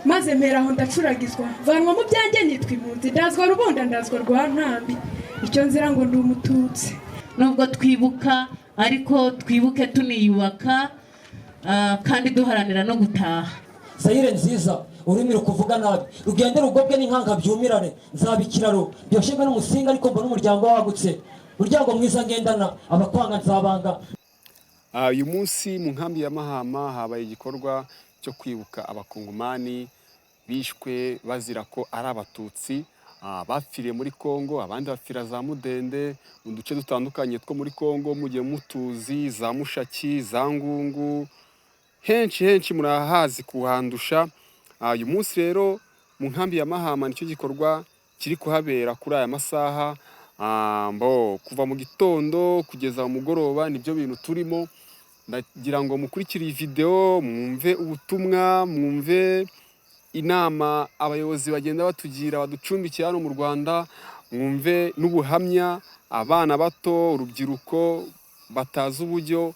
maze mperaho ndacuragizwa vanwa mu byanjye nitwa impunzi ndazwa rubunda ndazwa rwa ntambi icyo nzira ngo ndi umututsi. Nubwo twibuka ariko twibuke tuniyubaka kandi duharanira no gutaha. Sayire nziza ururimi rukuvuga nabi rugende rugobwe n'inkanga byumirane nzaba ikiraro byoshemwe n'umusinga ariko mbona umuryango wagutse uryango mwiza ngendana abakwanga nzabanga. Uyu munsi mu nkambi ya Mahama habaye igikorwa cyo kwibuka abakongomani bishwe bazira ko ari abatutsi bapfiriye muri Kongo, abandi bapfira za Mudende mu duce dutandukanye two muri Kongo, mugiye mutuzi za Mushaki, za Ngungu, henshi murahazi kuhandusha. Uyu munsi rero mu nkambi ya Mahama nicyo gikorwa kiri kuhabera kuri aya masaha, kuva mu gitondo kugeza mu mugoroba nibyo bintu turimo. Ndagira ngo mukurikire iyi video mwumve ubutumwa, mwumve inama abayobozi bagenda batugira baducumbikiye hano mu Rwanda, mwumve n'ubuhamya abana bato, urubyiruko batazi uburyo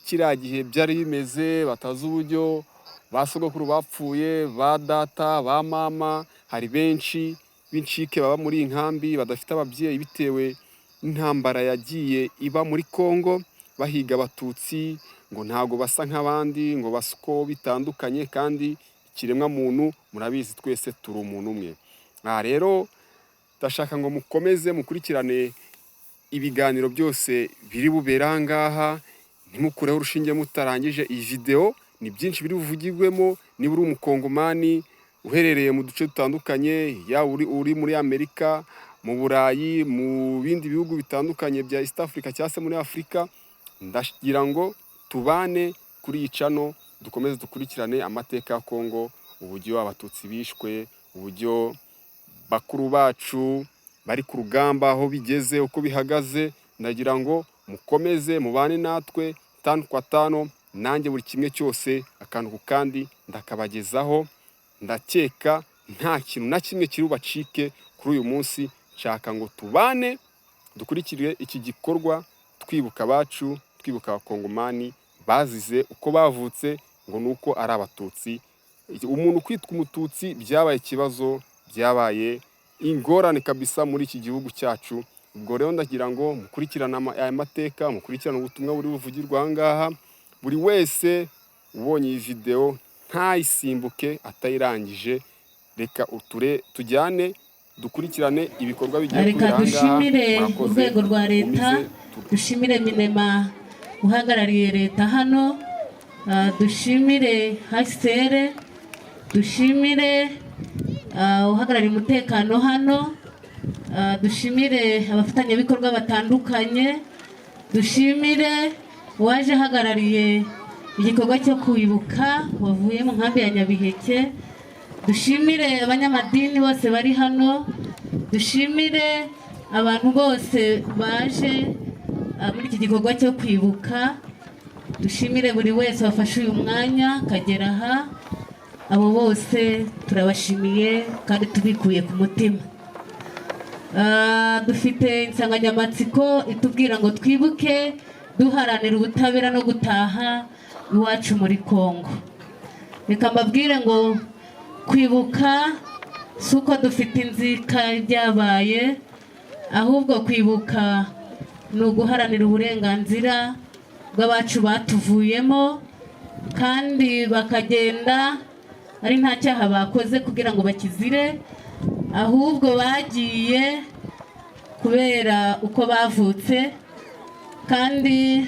kiriya gihe byari bimeze, batazi uburyo basogokuru bapfuye, ba data, ba mama. Hari benshi b'incike baba muri inkambi badafite ababyeyi bitewe n'intambara yagiye iba muri Kongo, bahiga abatutsi ngo ntago basa nk'abandi, ngo basuko bitandukanye, kandi ikiremwa muntu murabizi twese turi umuntu umwe. Rero ndashaka ngo mukomeze mukurikirane ibiganiro byose biri bubera ngaha, ntimukureho urushinge mutarangije iyi video. Ni byinshi biri buvugirwemo. Niba uri umukongomani uherereye mu duce dutandukanye, ya uri muri Amerika, mu Burayi, mu bindi bihugu bitandukanye bya East Africa cyangwa se muri Afrika, ndagira ngo tubane kuri iyi channel dukomeze dukurikirane amateka ya Kongo, uburyo abatutsi bishwe, uburyo bakuru bacu bari ku rugamba aho bigeze, uko bihagaze. Ndagira ngo mukomeze mubane natwe tanu kwa tano, nanjye buri kimwe cyose akantu ku kandi ndakabagezaho. Ndakeka nta kintu na kimwe kiri bubacike kuri uyu munsi. Nshaka ngo tubane dukurikire iki gikorwa twibuka abacu, twibuka abakongomani bazize uko bavutse ngo nuko ari abatutsi. Umuntu kwitwa umututsi byabaye ikibazo, byabaye ingorane kabisa muri iki gihugu cyacu. Ubwo rero ndagira ngo mukurikirana aya mateka, mukurikirana ubutumwa buri buvugirwa aha ngaha. Buri wese ubonye iyi video ntayisimbuke atayirangije. Reka tujyane dukurikirane ibikorwa bigiye kubera aha ngaha. Reka dushimire urwego rwa leta, dushimire Minema uhagarariye leta hano, dushimire HCR, dushimire uhagarariye umutekano hano, dushimire abafatanyabikorwa batandukanye, dushimire uwaje ahagarariye igikorwa cyo kwibuka wavuye mu nkambi ya Nyabiheke, dushimire abanyamadini bose bari hano, dushimire abantu bose baje muri iki gikorwa cyo kwibuka, dushimire buri wese wafashe uyu mwanya akagera aha. Abo bose turabashimiye kandi tubikuye ku mutima. Dufite insanganyamatsiko itubwira ngo twibuke duharanira ubutabera no gutaha iwacu muri Kongo. Reka mbabwire ngo kwibuka si uko dufite inzika byabaye, ahubwo kwibuka ni uguharanira uburenganzira bw'abacu batuvuyemo, kandi bakagenda ari nta cyaha bakoze kugira ngo bakizire, ahubwo bagiye kubera uko bavutse. Kandi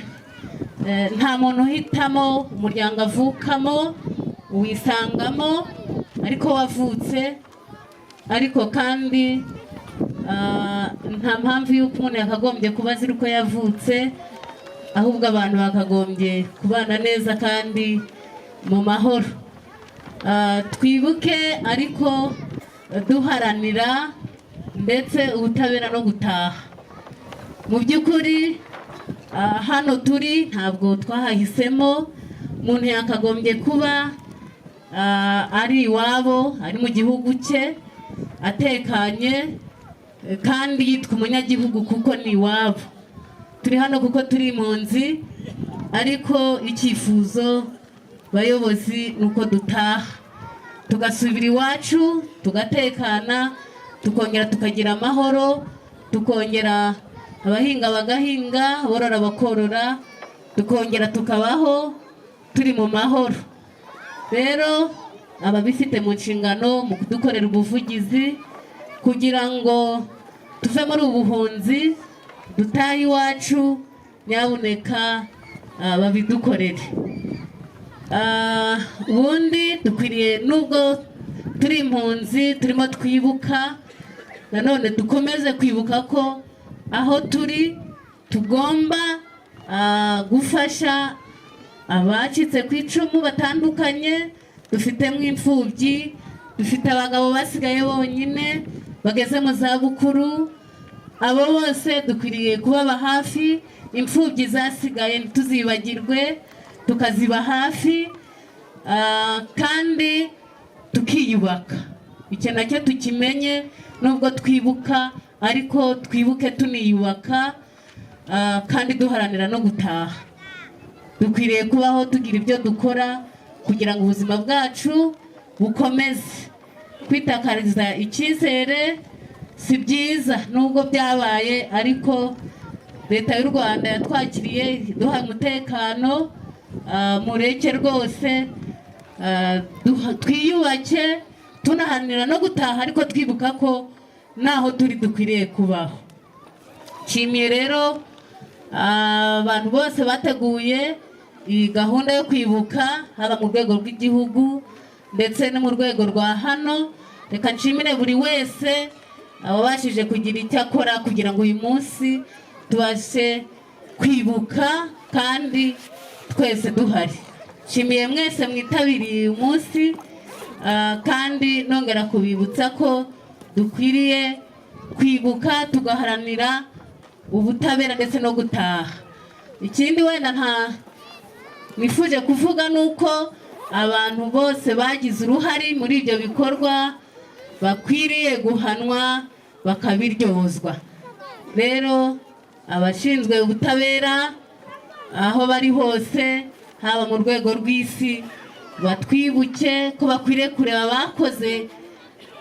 nta muntu uhitamo umuryango avukamo, uwisangamo ariko wavutse. Ariko kandi nta mpamvu y'uko umuntu yakagombye kuba azira uko yavutse, ahubwo abantu bakagombye kubana neza kandi mu mahoro. Twibuke ariko duharanira ndetse ubutabera no gutaha. Mu by'ukuri hano turi ntabwo twahahisemo. Umuntu yakagombye kuba ari iwabo, ari mu gihugu cye atekanye, kandi yitwa umunyagihugu kuko ni iwabo. Turi hano kuko turi impunzi, ariko icyifuzo bayobozi nuko dutaha. tugasubira iwacu tugatekana, tukongera tukagira amahoro, tukongera abahinga bagahinga, borora bakorora, tukongera tukabaho turi mu mahoro. Rero ababifite mu nshingano mu kudukorera ubuvugizi kugira ngo tuve muri ubuhunzi dutahe iwacu, nyabuneka babidukorere. Ubundi dukwiriye nubwo turi impunzi turimo twibuka, nanone dukomeze kwibuka ko aho turi tugomba gufasha abacitse ku icumu batandukanye. Dufitemo imfubyi, dufite abagabo basigaye bonyine bageze mu zabukuru, abo bose dukwiriye kubaba hafi. Imfubyi zasigaye ntituzibagirwe, tukaziba hafi, kandi tukiyubaka. Icyo nacyo tukimenye, nubwo twibuka ariko twibuke tuniyubaka, kandi duharanira no gutaha. Dukwiriye kubaho tugira ibyo dukora kugira ngo ubuzima bwacu bukomeze. Kwitakariza icyizere si byiza nubwo byabaye, ariko leta y'u Rwanda yatwakiriye duha umutekano. Mureke rwose twiyubake tunahanira no gutaha, ariko twibuka ko naho turi dukwiriye kubaho. Nshimiye rero abantu bose bateguye iyi gahunda yo kwibuka, haba mu rwego rw'igihugu ndetse no mu rwego rwa hano. Reka nshimire buri wese ababashije kugira icyo akora kugira ngo uyu munsi tubashe kwibuka kandi twese duhari. Nshimiye mwese mwitabiriye uyu munsi, kandi nongera kubibutsa ko dukwiriye kwibuka tugaharanira ubutabera ndetse no gutaha. Ikindi wenda nifuje kuvuga nuko abantu bose bagize uruhare muri ibyo bikorwa bakwiriye guhanwa bakabiryozwa. Rero abashinzwe ubutabera aho bari hose, haba mu rwego rw'isi, batwibuke ko bakwiriye kureba abakoze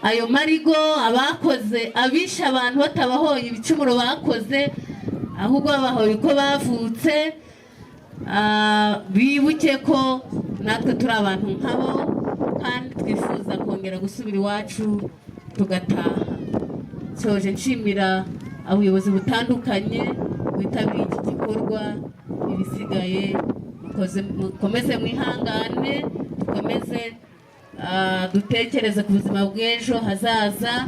ayo marigo, abakoze abishe abantu batabahoye ibicumuro bakoze, ahubwo babahoye uko bavutse. Bibuke ko natwe turi abantu nkabo, kandi twifuza kongera gusubira iwacu tugataha. Soje nshimira abayobozi butandukanye bitabiriye iki gikorwa. Ibisigaye mukomeze mwihangane, dukomeze dutekereze ku buzima bw'ejo hazaza,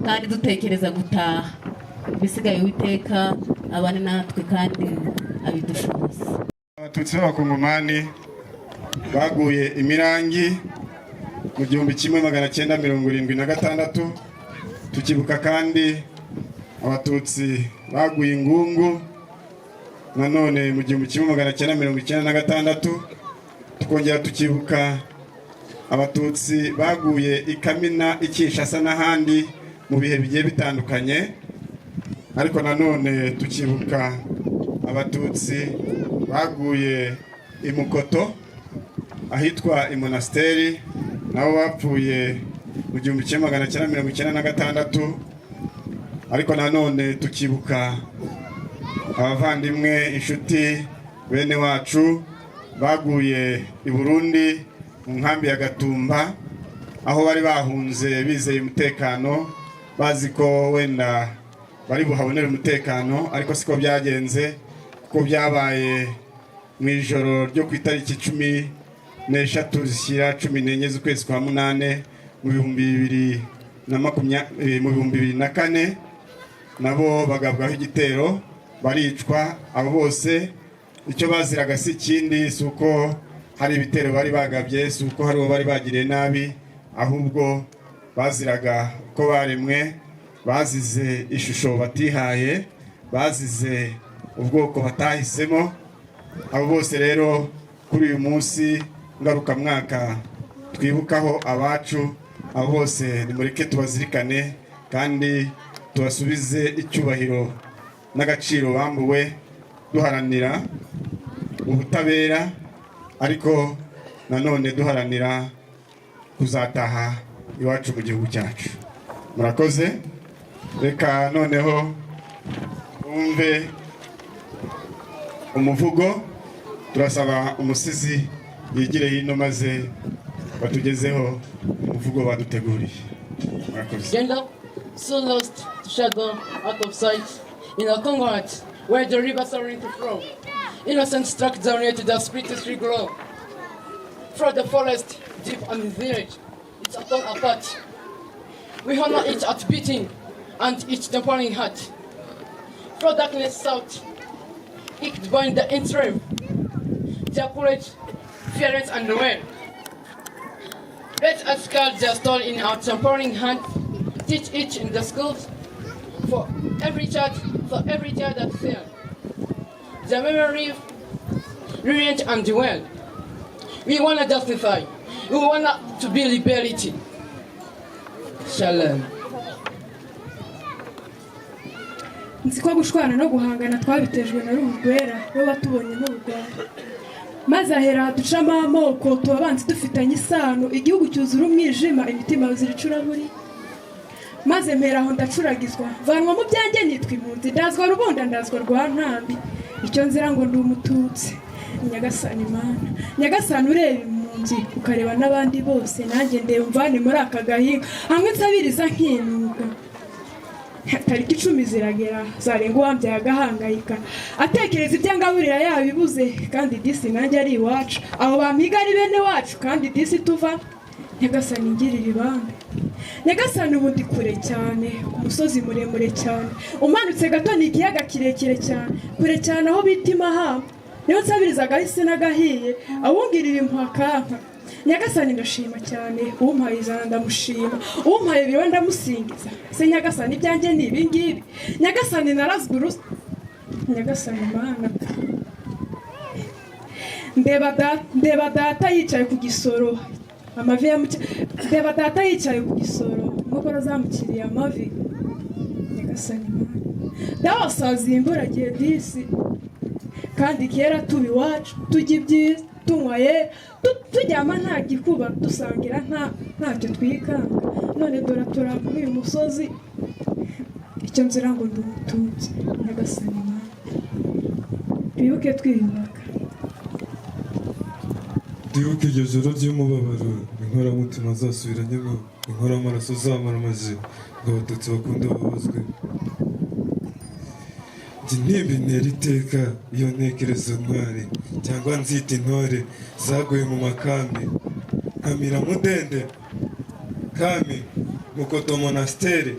kandi dutekereza gutaha. Ibisigaye Uwiteka abane natwe kandi abidushoboze. Abatutsi b'abakongomani baguye imirangi mu 1976. Tukibuka kandi abatutsi baguye ingungu nanone mu 1996. Tukongera tukibuka abatutsi baguye ikamina, ikishasa n'ahandi mu bihe bigiye bitandukanye. Ariko nanone tukibuka abatutsi baguye imukoto ahitwa imonasteri, nabo bapfuye mu 1996. Ariko nanone tukibuka abavandimwe, inshuti, bene wacu baguye i Burundi mu nkambi ya Gatumba, aho bari bahunze bizeye umutekano, bazi ko wenda bari buhabonera umutekano, ariko siko byagenze, kuko byabaye mu ijoro ryo ku itariki 13 zishyira 14 z'ukwezi kwa munane mu 2024. Nabo bagabwaho igitero baricwa. Abo bose icyo baziraga si ikindi, si uko hari ibitero bari bagabye, si uko hari uwo bari bagiriye nabi, ahubwo baziraga ko baremwe, bazize ishusho batihaye, bazize ubwoko batahisemo. Abo bose rero kuri uyu munsi ngarukamwaka twibukaho abacu, abo bose nimureke tubazirikane kandi tubasubize icyubahiro n'agaciro bambuwe, duharanira ubutabera, ariko nanone duharanira kuzataha iwacu mu gihugu cyacu. Murakoze. Reka noneho umve umuvugo. Turasaba umusizi yigire hino maze batugezeho umuvugo baduteguriye. Murakoze. Gender, so lost to shadow, out of sight, in a Congo heart, where the rivers are to flow. Innocent struck down here to the spiritual glow. Through the forest, deep and the village, it's a torn apart. We honor each at beating and each tempering heart. Through darkness south, it bind the interim, their courage, fearless and well. Let us call their story in our tempering hand, teach each in the schools, for every child that failed. The memory brilliant and well. We want to justify. We want to be liberty. Shalom. nzi ko gushwana no guhangana twabitejwe na ruhu rwera we watubonye mu Rwanda maze ahera ducamo amoko tubabanzi dufitanye isano igihugu cyuzura umwijima imitima yuziricuraburi maze mpera aho ndacuragizwa vanwa mu byanjye nitwa impunzi ndazwa rubunda ndazwa rwa ntambi icyo nzira ngo ndi umututsi Nyagasani Mana Nyagasani ureba impunzi ukareba n'abandi bose nanjye ndeba mvane muri aka gahinga hamwe nsabiriza nkinuka tariki 10 ziragera zarenga uwambyaye agahangayika atekereza ibyangaburira yabibuze kandi disi nanjye ari iwacu aho bampiga ari bene wacu kandi disi tuva Nyagasani ngirira ibambe Nyagasani ubundi kure cyane umusozi muremure cyane umanutse gato ni ikiyaga kirekire cyane kure cyane aho bitima hamba niyo nsabiriza gahise nagahiye abungirira impaka Nyagasani ndashima cyane umpaye izana ndamushima umpaye biwe ndamusingiza se Nyagasani ibyanjye ni ibingibi Nyagasani narazgurusa Nyagasani Mana ndeba data yicaye ku gisoro amavi ndeba data yicaye ku gisoro nk'uko zamukiriye amavi Nyagasani Mana ndabasaza imburagiye disi kandi kera tubi wacu tujya ibyiza tunywaye tujyama nta gikuba dusangira ntacyo twikanga none dore turaba uyu musozi icyo nzira ngo ndi umututsi Nyagasani Mana twibuke twiyubaka twibuke iryo joro ry'umubabaro inkoramutima zasubiranyemo inkoramaraso zamara amaze ngo abatutsi bakunda babazwe Ntimbi ntera iteka iyo ntekerezo ntwari cyangwa nzita intore zaguye mu makambi nkamira mudende kami mukoto monasteri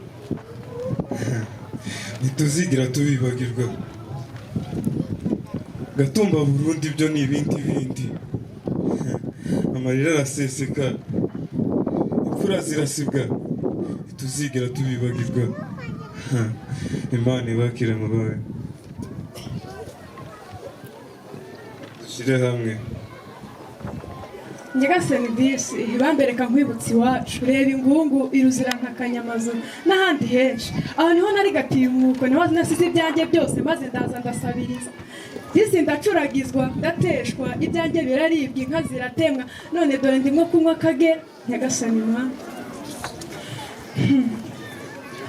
ntituzigira tubibagirwa Gatumba Burundi byo ni ibindi amarira araseseka imfura zirasibwa ntituzigira tubibagirwa Imana ibakire mu bawe dushyire hamwe Nyagasani disi bambereka nkwibutsi iwacu reba ingungu iruzira nka Kanyamazu n'ahandi henshi aho niho nari gatimuko niho nasize ibyanjye byose maze ndaza ndasabiriza disi ndacuragizwa ndateshwa ibyanjye biraribwa inka ziratemwa none dore ndimo kunywa akagera Nyagasani Mana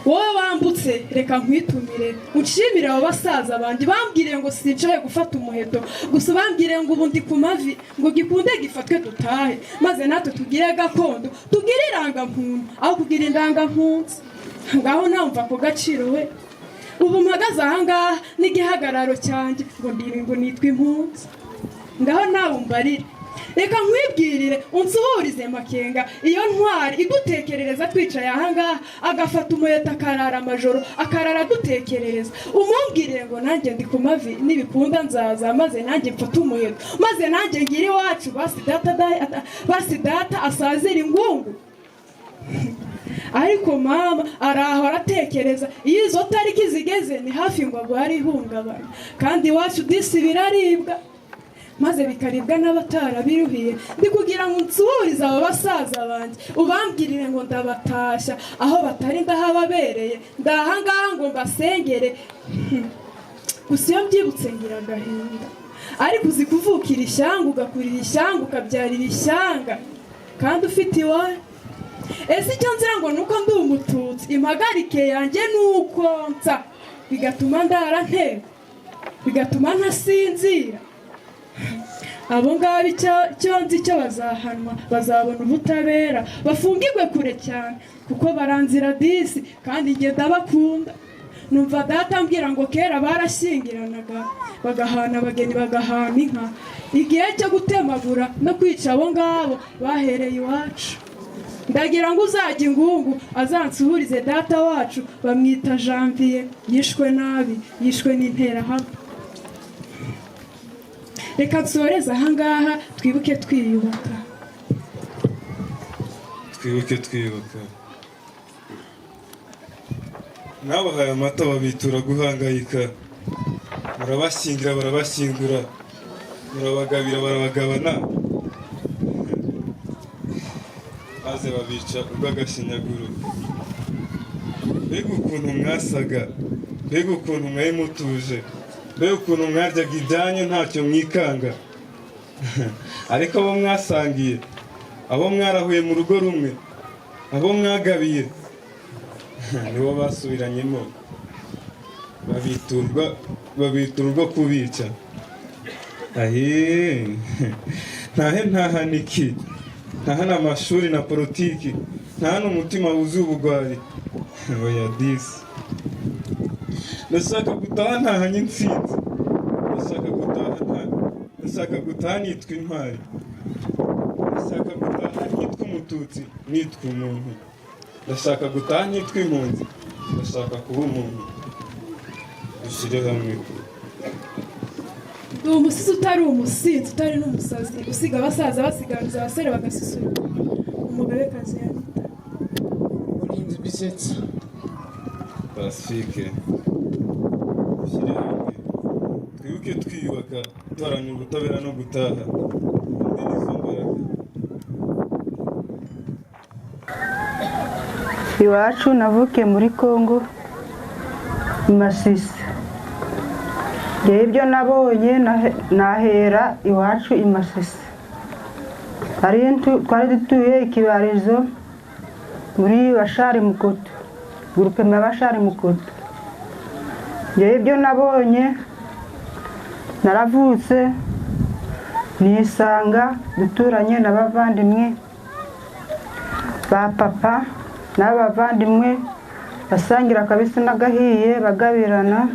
wowe wambutse reka nkwitumire ucimire abo basaza bandi bambwiriye ngo sincaye gufata umuheto gusa bambwiriye ngo ubundi ku mavi ngo gikunde gifatwe dutahe maze natwe tugire gakondo tugire irangampundu aho kugira indangampunzi ngaho namva ko gaciro we ubu mpagaze ahangaha n'igihagararo cyanjye ngo ndiri ngo nitwa impunzi ngaho nawe umbarire reka nkwibwirire unsuhurize Makenga iyo ntwari idutekerereza twicaye ahangaha agafata umuheto akarara amajoro akarara dutekerereza umumbwirire ngo nanjye ndi ku mavi n'ibikunda nzaza maze nanjye mfata umuheto maze nanjye ngira iwacu basi data asazira ingungu ariko mama araho aratekereza iyo izo tariki zigeze ni hafi ngo agware ihungabana kandi iwacu disi biraribwa maze bikaribwa n'abatarabiruhiye ndi kugira ngo nsuhurize abo basaza banjye ubambwirire ngo ndabatashya aho batari ndahababereye ndahangaha ngo mbasengere gusa iyo mbyibutse ngira agahinda ariko uzi kuvukira ishyanga ugakurira ishyanga ukabyarira ishyanga kandi ufite iwanyu. Ese icyo nzira ngo nuko ndi umututsi, impagarike yanjye nuko nsa, bigatuma ndara ntera, bigatuma ntasinzira. Abo ngabo icyo nzi cyo bazahanwa, bazabona ubutabera, bafungirwe kure cyane kuko baranzira disi kandi njye ndabakunda. Numva data ambwira ngo kera barashyingiranaga bagahana abageni bagahana inka, igihe cyo gutemagura no kwica abo ngabo bahereye iwacu. Ndagira ngo uzajya ingungu azansuhurize data wacu bamwita Janvier, yishwe nabi, yishwe n'interahamwe. Reka dusoreze ahangaha twibuke twiyubaka. Twibuke twiyubaka. Mwabahaye amata babitura guhangayika, murabashyingira barabashyingura, murabagabira barabagabana, maze babica urw'agashinyaguro. Mbega ukuntu mwasaga, mbega ukuntu mwari mutuje, mbega ukuntu mwaryaga ibyanyu ntacyo mwikanga. Ariko abo mwasangiye, abo mwarahuye mu rugo rumwe, abo mwagabiye nibo basubiranyemo, babitura urwo kubica. Ntahana iki, ntahana amashuri na politiki, ntahana umutima wuzuye ubugwari. Oya disi, ndashaka gutaha ntahanye intsinzi, ndashaka gutaha nitwa intwari, ndashaka gutaha nitwa umututsi, nitwa umuntu, ndashaka gutaha nitwa impunzi, ndashaka kuba umuntu. Dushyire hamwe. Ndi umusizi utari umusinzi, utari n'umusazi, usiga abasaza basiganuza abasore bagasusuruka. Umugabekazi Yanita. Murinzi Bisetsa. Pacifique. Dushyire hamwe. Twibuke twiyubaka, duharanira ubutabera no gutaha. Iwacu navukiye muri Kongo, Masisi. Ibyo nabonye nahera iwacu i Masisi. Twari dutuye ikibarizo muri Bashari Mukoto, gurupe ya Bashari Mukoto. Ibyo nabonye naravutse nisanga duturanye n'abavandimwe ba papa n'abavandimwe basangira akabisi n'agahiye bagabirana.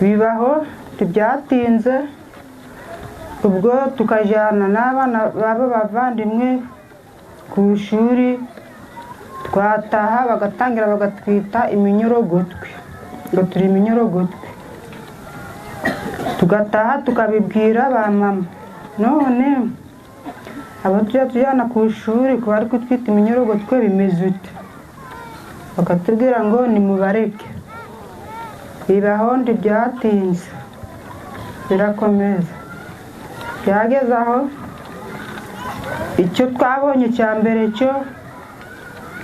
Bibaho ntibyatinze, ubwo tukajyana n'abana babo bavandimwe ku ishuri, twataha bagatangira bagatwita iminyorogotwe, ngo turi iminyorogotwe. Tugataha tukabibwira ba mama, none abo tujyana ku ishuri kuba ari kutwita iminyorogotwe bimeze ute? Bakatubwira ngo nimubareke. Bibaho ntibyatinze, birakomeza. Byageze aho icyo twabonye cya mbere cyo,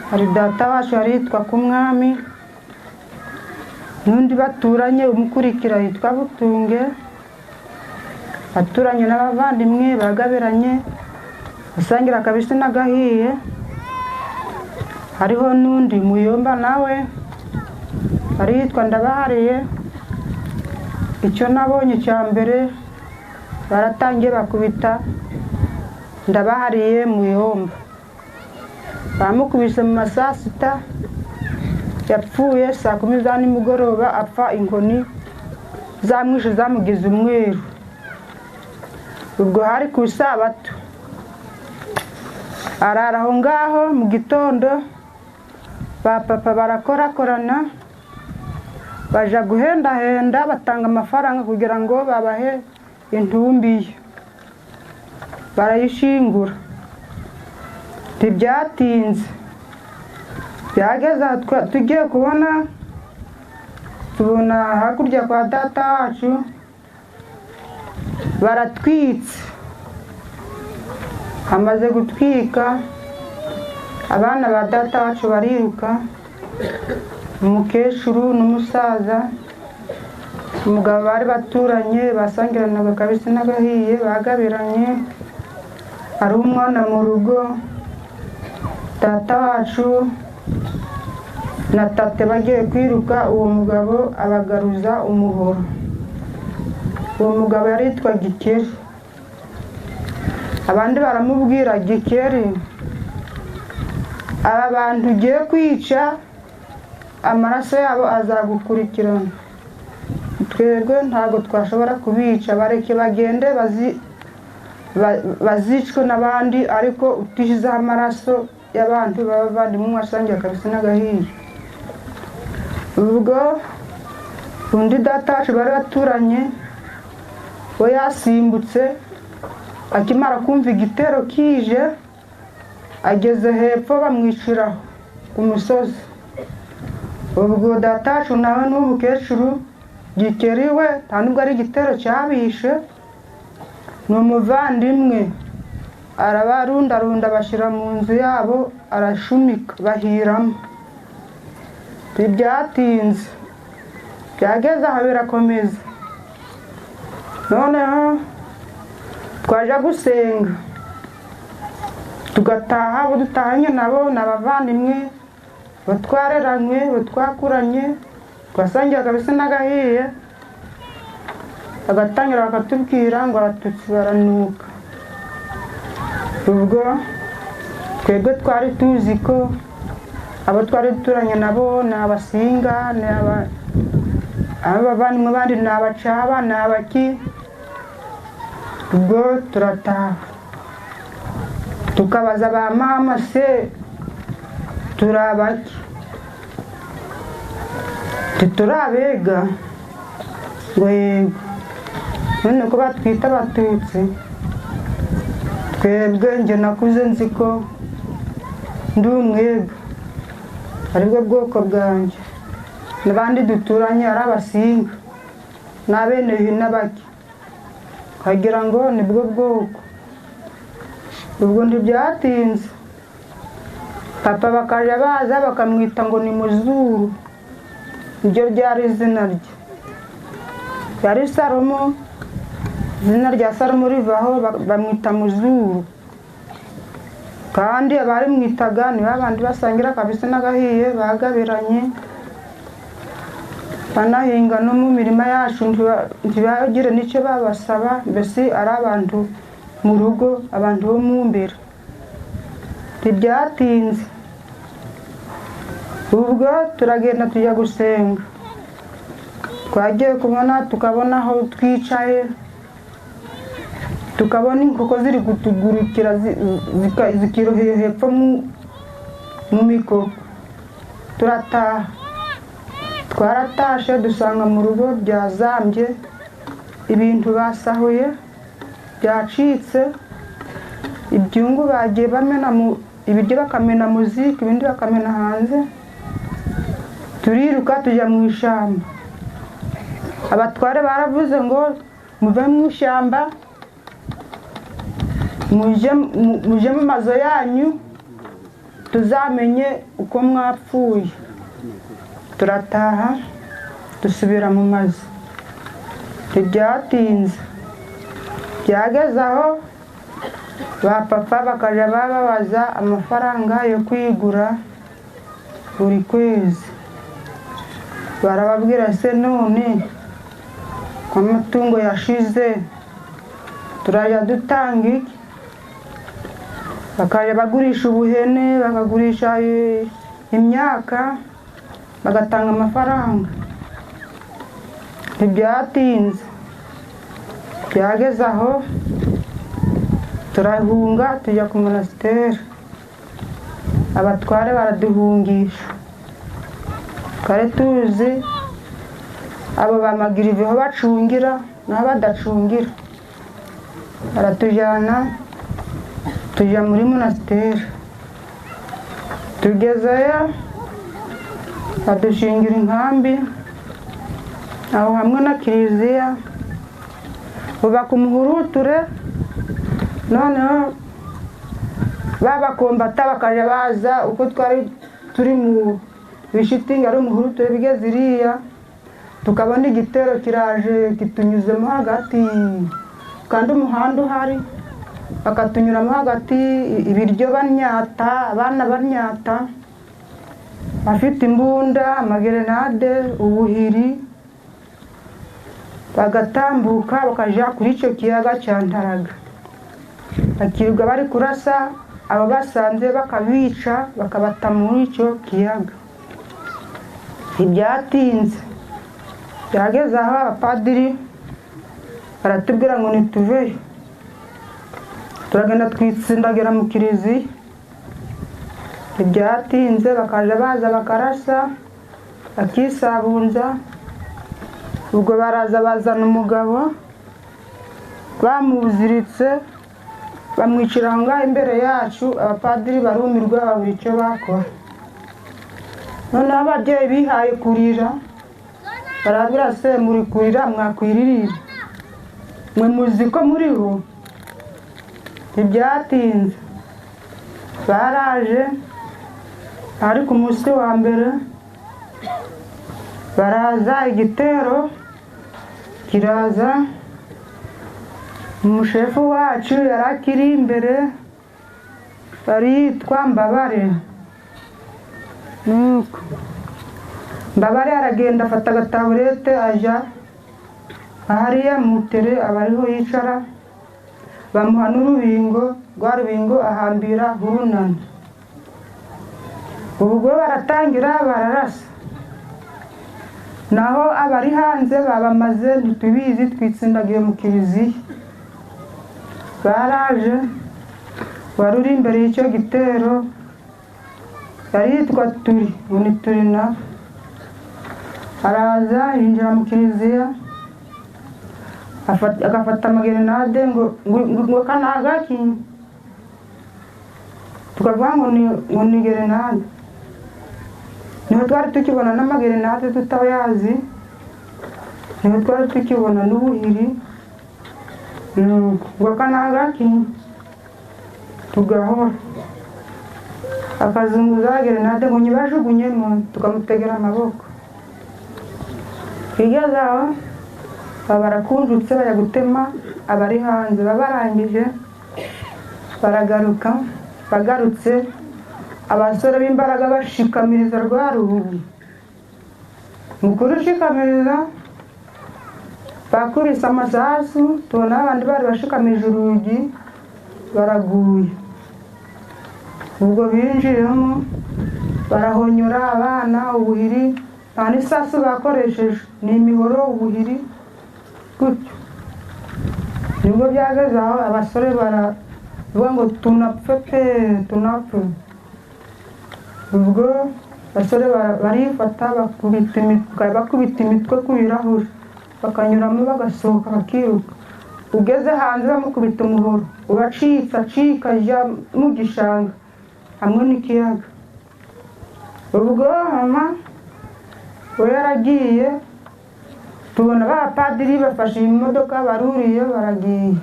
hari data wacu yitwa ku mwami, n'undi baturanye umukurikira yitwa Butunge, baturanye n'abavandimwe bagabiranye basangira akabisi n'agahiye. Hariho n'undi Muyomba nawe ari yitwa Ndabahariye. Icyo nabonye cya mbere, baratangiye bakubita Ndabahariye Muyomba, bamukubise mu masaa 6, yapfuye saa 10 za nimugoroba, apfa inkoni zamwishe zamugize umweru. Ubwo hari ku Isabato, arara aho ngaho. Mu gitondo ba papa barakorakorana, baja guhendahenda, batanga amafaranga kugira ngo babahe intumbi ye, barayishingura. Ntibyatinze, byageze aho tugiye tubona hakurya kwa data wacu baratwitse. Hamaze gutwika, abana ba data wacu bariruka, umukecuru n'umusaza, umugabo bari baturanye basangiranaga akabisi n'agahiye bagabiranye. hari umwana mu rugo, data wacu na tate bagiye kwiruka, uwo mugabo abagaruza umuhoro. Uwo mugabo yaritwa Gikeri. Abandi baramubwira, Gikeri, aba bantu ugiye kwica amaraso yabo azagukurikirana. Twebwe ntabwo twashobora kubica, bareke bagende bazicwe n'abandi, ariko utishizeho amaraso y'abantu b'abavandimwe wasangiye akabisi n'agahiye. Ubwo undi data wacu bari baturanye, we yasimbutse, akimara kumva igitero kije, ageze hepfo bamwiciraho ku musozi. Ubwo data wacu nawe n'umukecuru Gikeri we nta nubwo ari igitero cyabishe, ni umuvandimwe, arabarundarunda bashyira mu nzu yabo, arashumika bahiramo. Ntibyatinze, byageze aho birakomeza. Noneho twaje gusenga, tugataha, abo dutahanye nabo ni abavandimwe batwareranywe, batwakuranye, twasangiye akabisi n'agahiye, bagatangira bakatubwira ngo abatutsi baranuka. Ubwo twebwe twari tuzi ko abo twari duturanye nabo ni abasinga, ni abavandimwe bandi ni abacaba, ni abaki. Ubwo turataha tukabaza ba mama, se turi abaki? Titurabega? Ngo yego. None ko batwita abatutsi? Twebwe njye nakuze nzi ko ndi umwega, aribwo bwoko bwanjye. N'abandi duturanye ari abasinga, n'abeneyo n'abaki, kagira ngo nibwo bwoko. Ubwo ntibyatinze, papa bakaja baza bakamwita ngo ni Muzuru, iryo ryari izina rye. Yari Salomo, izina rya Salomo rivaho bamwita Muzuru. Kandi abari mwitaga ni babandi basangira akabisi n'agahiye, bagabiranye, banahinga no mu mirima yacu, ntibagire n'icyo babasaba, mbese ari abantu mu rugo, abantu bo mu mbere. Ntibyatinze, ubwo turagenda tujya gusenga. Twagiye kubona, tukabona aho twicaye, tukabona inkoko ziri kutugurukira zikiroheye hepfo mu mikoko. Turataha, twaratashe dusanga mu rugo byazambye, ibintu basahuye byacitse, ibyungu bagiye bamena ibiryo bakamena mu ziko, ibindi bakamena hanze. Turiruka tujya mu ishyamba. Abatware baravuze ngo muve mu ishyamba, muje mu mazu yanyu, tuzamenye uko mwapfuye. Turataha dusubira mu mazu. Ntibyatinze, byageze aho ba papa bakaja bababaza amafaranga yo kwigura buri kwezi. Barababwira, se none ko amatungo yashize turajya dutanga iki? Bakaja bagurisha ubuhene, bakagurisha imyaka, bagatanga amafaranga. Ntibyatinze, byageze aho turahunga tujya ku monasteri. Abatware baraduhungisha. Kare tuzi abo bamagirive aho bacungira n'aho badacungira. Baratujyana tujya muri monasteri. Tugezeyo badushingira inkambi aho hamwe na kiliziya, bubaka umuhuruture. Noneho babakombata bakaja baza uko twari turi mu bishitingi ari umuhuruture, bigeze iriya tukabona igitero kiraje kitunyuzemo hagati, kandi umuhanda uhari bakatunyuramo hagati ibiryo banyata, abana banyata, bafite imbunda, amagerenade, ubuhiri, bagatambuka bakaja kuri icyo kiyaga cya Ntaraga, bakirirwa bari kurasa abo basanze bakabica bakabata muri icyo kiyaga. Ntibyatinze, byageze aho abapadiri baratubwira ngo nituveyo, turagenda twitsindagira mu kiliziya. Ntibyatinze bakaja baza bakarasa bakisabunza. Ubwo baraza bazana umugabo bamuziritse bamwicira ngaho imbere yacu. Abapadiri barumirwa babura icyo bakora. Noneho ababyeyi bihaye kurira barabwira se muri kurira mwakwiririra, mwe muzi ko muriho. Ntibyatinze baraje, ari ku munsi wa mbere baraza, igitero kiraza, umushefu wacu yari akiri imbere yari yitwa Mbabare. Nuko Mbabare aragenda afata agataburete aja hariya mutere aba ariho yicara, bamuha n'urubingo, rwa rubingo ahambira urunana. Ubwo baratangira bararasa, naho abari hanze babamaze ntitubizi, twitsindagiye mu kiliziya. Baraje, wari uri imbere y'icyo gitero yari yitwa Turi, ngo ni Turi nawe araza yinjira mu kiliziya, agafata amagerenade ngo kanagaki, tukavuga ngo ni gerenade. Niho twari tukibona n'amagerenade tutayazi, niho twari tukibona n'ubuhiri, ngo kanagaki tugahora. Akazunguza gerenade ngo nyibajugunyemo, tukamutegera amaboko. Hirya zaho barakunjutse bajya gutema abari hanze. Babarangije baragaruka, bagarutse abasore b'imbaraga bashikamiriza rwa rubuga. Mukuru ushikamiriza bakubise amasasu, tubona abandi bari bashikamirije urugi baraguye. Ubwo binjiramo barahonyora abana, ubuhiri nta n'isasu bakoresheje, ni imihoro, ubuhiri gutyo. Nibwo byageze aho abasore baravuga ngo tunapfe pe, tunapfe. Ubwo abasore barifata bakubita imitwe ku birahuri, bakanyuramo bagasohoka bakiruka. Ugeze hanze bamukubita umuhoro, ubacitse acika ajya mu gishanga hamwe n'ikiyaga. Ubwo mama we yaragiye, tubona abapadiri bafashe imodoka baruriye baragiye.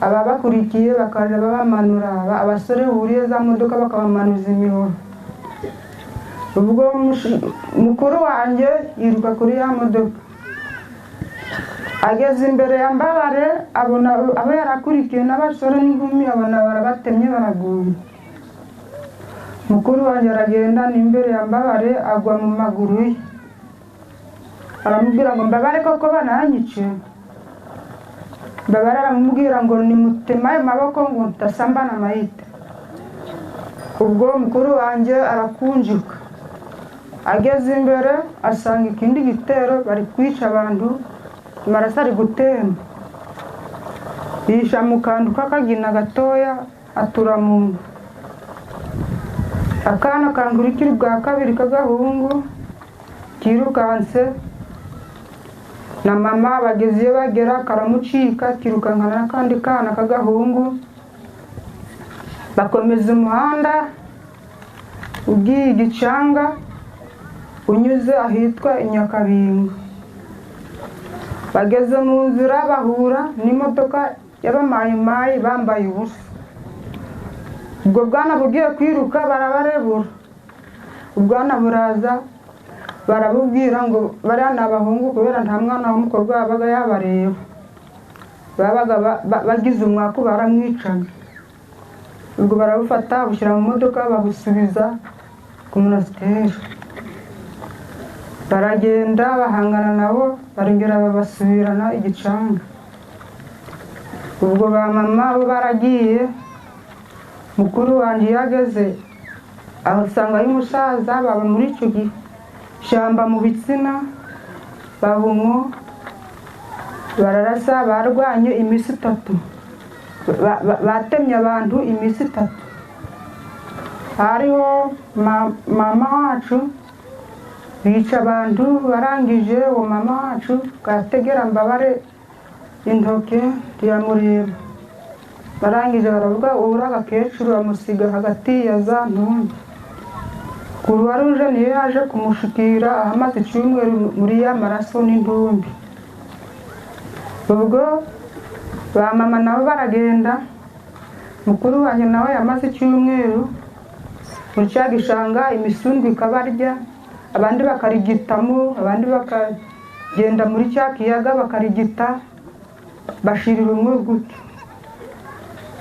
Ababakurikiye bakaja babamanura, abasore buriye za modoka bakabamanuza imihoro. Ubwo mukuru wanjye yiruka kuri ya modoka, ageze imbere ya Mbabare abona abo yarakurikiye n'abasore n'inkumi, abona barabatemye baraguye. Mukuru wanjye aragenda n'imbere ya Mbabare agwa mu maguru ye, aramubwira ngo Mbabare koko bananyice. Mbabare aramubwira ngo nimutema ayo maboko ngo ntasambana amayite. Ubwo mukuru wanjye arakunjuka, ageze imbere asanga ikindi gitero bari kwica abantu, amaraso ari gutemba. Yisha mu kantu k'akagina gatoya atura mu nda. Akana kangurikira bwa kabiri k'agahungu kirukanse, na mama bageze iyo bagera karamucika, kirukankana n'akandi kana k'agahungu. Bakomeza umuhanda ugiye Gicanga unyuze ahitwa Inyakabingo. Bageze mu nzira bahura n'imodoka y'abamayimayi bambaye ubusa. Ubwo bwana bugiye kwiruka barabarebura, ubwana buraza barabubwira ngo bariya ni abahungu kubera nta mwana w'umukobwa wabaga yabareba. babaga bagize umwaka baramwicaga, ubwo barabufata bushyira mu modoka babusubiza ku monasteri, baragenda bahangana nabo barongera babasubirana igicanga. Ubwo ba mama bo baragiye, mukuru wanjye yageze aho usanga y'umusaza baba muri icyo gishyamba mu bitsina, babumwo bararasa, barwanye iminsi 3, batemye abantu iminsi 3. Hariho mama wacu bica abantu, barangije uwo mama wacu gategera mbabare intoke tuyamureba, barangije baravuga ura agakecuru bamusiga hagati ya za ntumbi. Kuruwa ruje niyo yaje kumushikira ahamaze icyumweru muri ya maraso n'intumbi. Ubwo ba mama nabo baragenda, mukuru wanjye nawe yamaze icyumweru muri cya gishanga, imisundwe ikabarya, abandi bakarigitamo, abandi bakagenda muri cya kiyaga bakarigita, bashirira umwe gutyo.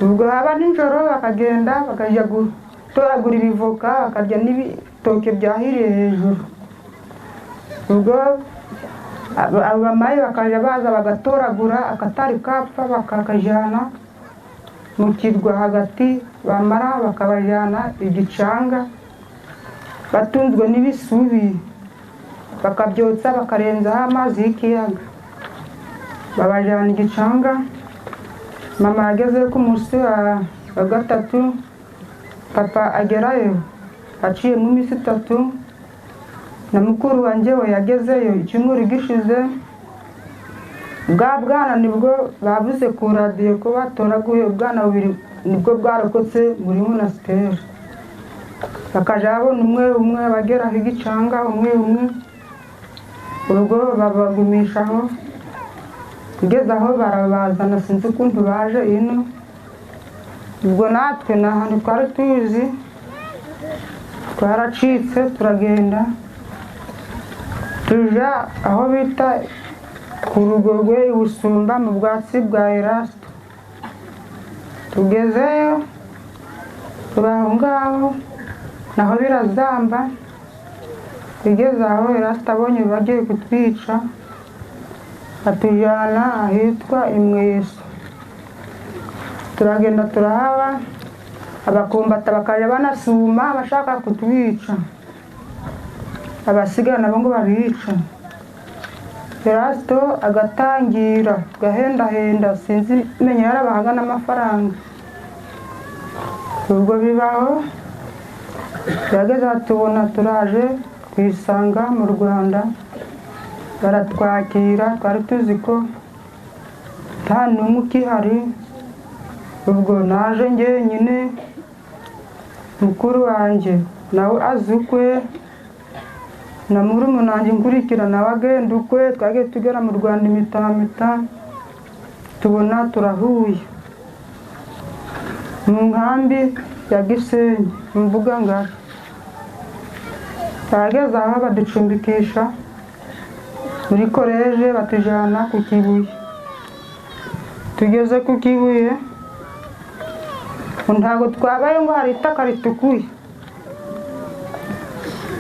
Ubwo haba nijoro bakagenda bakajya gutoragura ibivoka, bakarya n'ibitoke byahiriye hejuru. Ubwo abamayi bakajya baza bagatoragura akatari kapfa bakakajyana mu kirwa hagati, bamara bakabajyana igicanga batunzwe n'ibisubi, bakabyotsa bakarenzaho amazi y'ikiyaga, babajyana igicanga. Mama yageze ku munsi wa 3, papa agerayo aciye mu minsi 3, na mukuru wanjye we yagezeyo icyumweru gishize. Bwa bwana nibwo bavuze ku radiyo ko batoraguye ubwana bubiri, nibwo bwarokotse muri monasteri, bakajya babona umwe bageraho igicanga umwe. Ubwo babagumishaho kugeza aho barabazana, sinzi ukuntu baje ino. Ubwo natwe ni ahantu twari tuzi, twaracitse turagenda tuja aho bita ku Rugogwe Busumba mu bwatsi bwa Erasto. Tugezeyo turaho ngaho naho birazamba, tugeze aho Erasto abonye bagiye kutwica, atujyana ahitwa Imweso. Turagenda turahaba, abakombata bakajya banasuma bashaka kutwica, abasigaye nabo ngo babica. Erasto agatangira gahendahenda, sinzi menya yarabahaga n'amafaranga. Ubwo bibaho yageze tubona turaje kwisanga mu Rwanda, baratwakira, twari tuzi ko nta n'umwe ukihari. Ubwo naje njyenyine, mukuru wanjye nawe azi ukwe, na murumuna wanjye nkurikira nawe agenda ukwe. Twagiye tugera mu Rwanda imitamita, tubona turahuye mu nkambi ya Gisenyi mu mbuga ngari. Twageze aho baducumbikisha muri koleje, batujyana ku Kibuye. Tugeze ku Kibuye ntabwo twabaye ngo hari itaka ritukuye.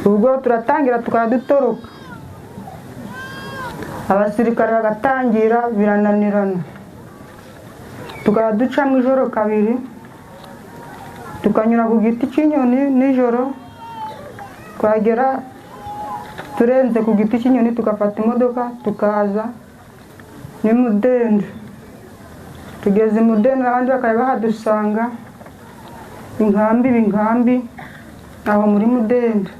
Ubwo turatangira tukadutoroka, abasirikare bagatangira birananirana, tukaduca mu ijoro 2, tukanyura ku giti cy'inyoni nijoro. Twagera turenze ku giti cy'inyoni tugafata imodoka tukaza ni Mudende. Tugeze Mudende abandi bakaba bahadusanga inkambi aho muri Mudende.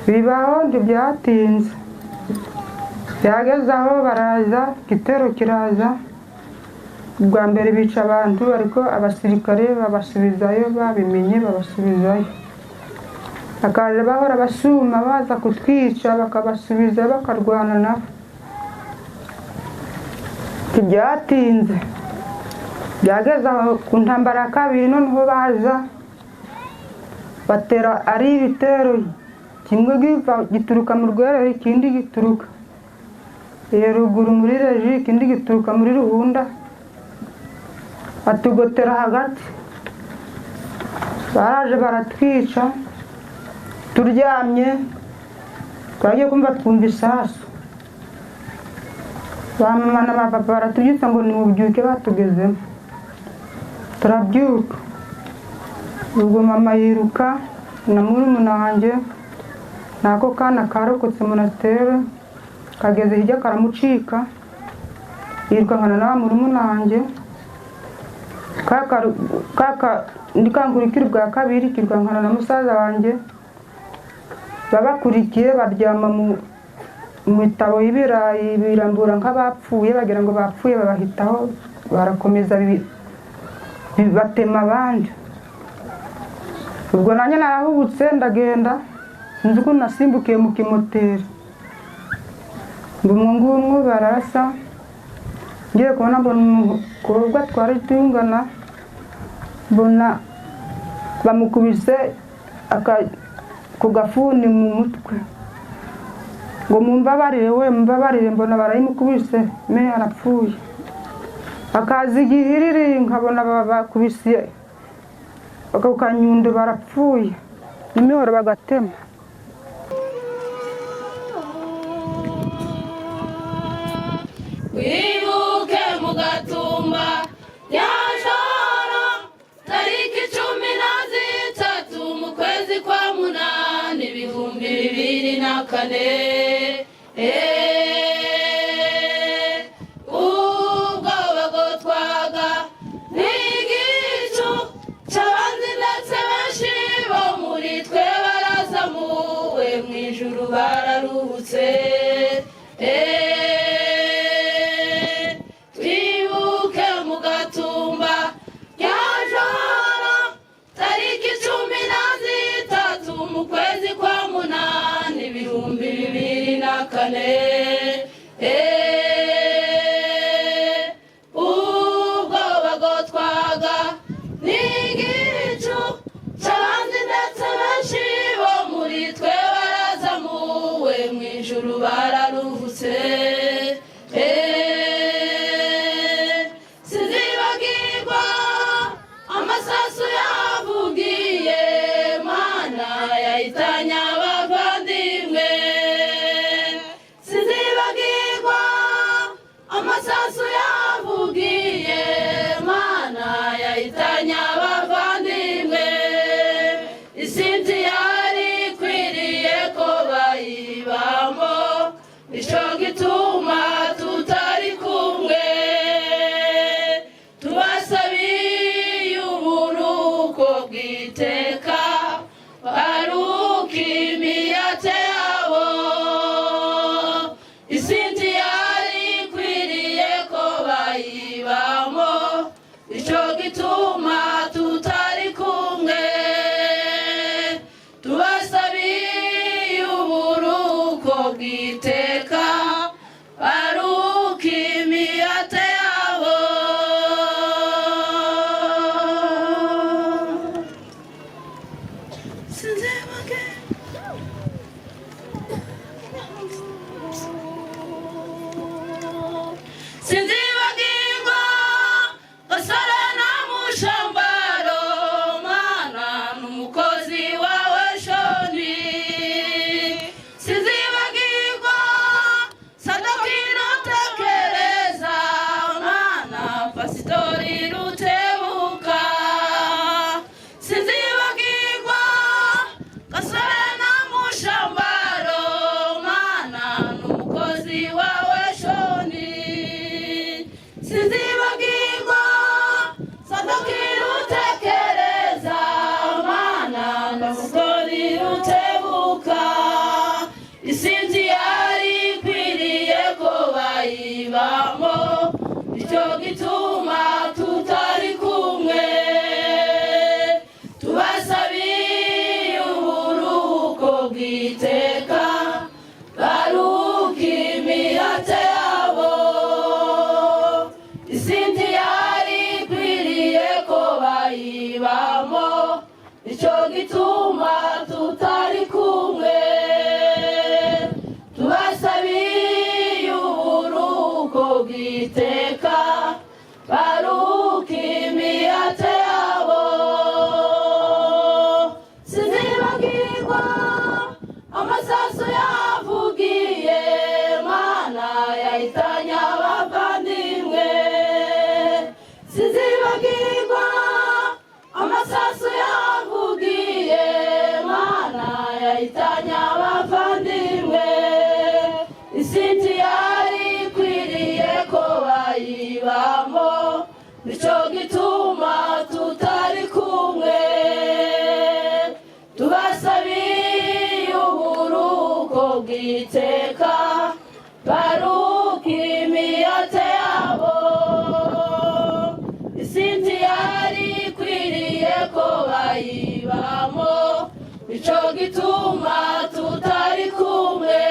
Bibaho ntibyatinze, byageze aho baraza, igitero kiraza. Ubwa mbere bica abantu, ariko abasirikare babasubizayo, babimenye babasubizayo. Bakaje bahora basuma baza kutwica, bakabasubiza bakarwana nabo. Ntibyatinze, byageze aho ku ntambara ya 2 noneho baza batera ari ibitero, kimwe gituruka mu Rwerere, ikindi gituruka iyo ruguru muri reji ikindi gituruka muri ruhunda batugotera hagati baraje baratwica turyamye twagiye kumva twumva isasu ba mama na ba papa baratubyutsa ngo nimubyuke batugezemo turabyuka ubwo mama yiruka na murumuna wanjye nako kana karokotse Monastere kageze hirya karamucika yirukankana na murumuna wanjye kaka ndikankurikira bwa kabiri kirukankana na musaza wanjye babakurikiye baryama mu mitabo y'ibirayi birambura nk'abapfuye bagira ngo bapfuye babahitaho barakomeza batema abandi ubwo nanjye narahubutse ndagenda sinzi ukuntu nasimbukiye mu kimoteri ngumwe bararasa ngiye kubona mbona umukobwa twari tungana mbona bamukubise ku gafuni mu mutwe ngo mumbabarire mbona barayimukubise me arapfuye akazi igihiriri nkabona bakubise bakanyundo barapfuye n'imihoro bagatema wibuke mu Gatumba ya joro tariki 13 mu kwezi kwa munani 2004 ubwo bagotwaga n'igicu cy'abandi ndetse benshi bo muri twe barazamuwe mu ijuru bararuhutse twibuke mu Gatumba ya joro tariki 13 mu kwezi kwa munani 2004 ubwo bagotwaga n'igicu cy'abandi ndetse benshi bo muri twe barazamuwe mu ijuru bararuhutse sinzibagirwa amasasu yavugiye Mana yahitanye abavandimwe sinzibagirwa amasasu yavugiye Mana yahitanye abavandimwe isinzi yari ikwiriye ko bayibamo nico gituma tutari kumwe tubasabiye uburuko bw'iteka baruka imiyate yabo isinzi yari ikwiriye ko bayibamo nico gituma tutari kumwe tubasabiye uburuko bw'iteka baruka imiyate yabo sinzibagirwa gasore na mushambaro Mana n'umukozi wawe shoni sinzibagirwa sadokino tekereza Mana pasitori rutebuka sinzibagirwa gasore na mushambaro Mana n'umukozi wawe shoni sinzibagirwa sadokino tekereza Mana pasitori rutebuka isinzi yari ikwiriye ko bayibamo nicyo gituma tutari kumwe tubasabiye uburuko bw'iteka baruka imihate yabo isinzi yari ikwiriye ko bayibamo nicyo gituma tutari kumwe tubasabiye uburuko sinzibagirwa amasasu yavugiye mana yahitanye abavandimwe sinzibagirwa amasasu yavugiye mana yahitanye abavandimwe isiti yari ikwiriye ko bayibamo nicyo gituma tutari kumwe tubasabiye uburuko bw'iteka baruka imiyate yabo isinzi yari ikwiriye ko bayibamo nicyo gituma tutari kumwe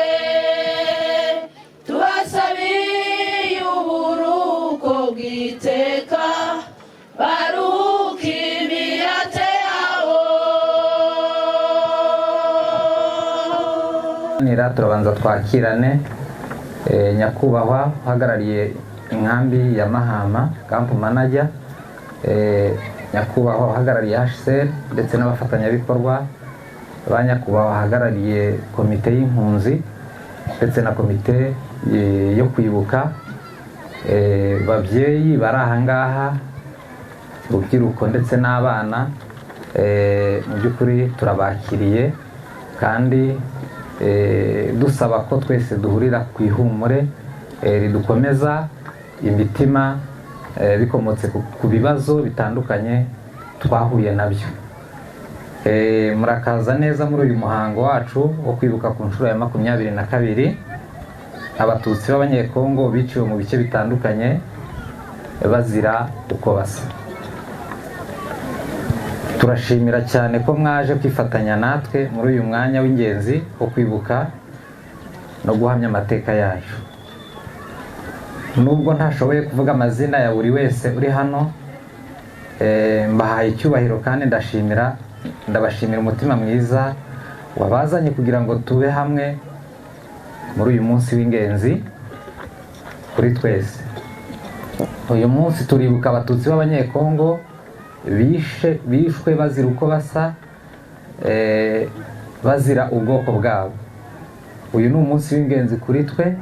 tubasabiye uburuko bw'iteka baruka imiyate yabo. Turabanza twakirane nyakubahwa uhagarariye inkambi ya Mahama camp manager, nyakubahwa uhagarariye HCR ndetse n'abafatanyabikorwa ba nyakubahwa uhagarariye komite y'impunzi ndetse na komite yo kwibuka, babyeyi bari aha ngaha, urubyiruko ndetse n'abana, mu by'ukuri turabakiriye kandi dusaba ko twese duhurira ku ihumure ridukomeza imitima bikomotse ku bibazo bitandukanye twahuye nabyo. Murakaza neza muri uyu muhango wacu wo kwibuka ku nshuro ya 22 abatutsi b'abanyekongo biciwe mu bice bitandukanye bazira uko basa. Turashimira cyane ko mwaje kwifatanya natwe muri uyu mwanya w'ingenzi wo kwibuka no guhamya amateka yacu. Nubwo ntashoboye kuvuga amazina ya buri wese uri hano, mbahaye icyubahiro kandi ndabashimira umutima mwiza wabazanye kugira ngo tube hamwe muri uyu munsi w'ingenzi kuri twese. Uyu munsi turibuka abatutsi b'abanyekongo bishwe bazira uko basa, bazira ubwoko bwabo. Uyu ni umunsi w'ingenzi kuri twe.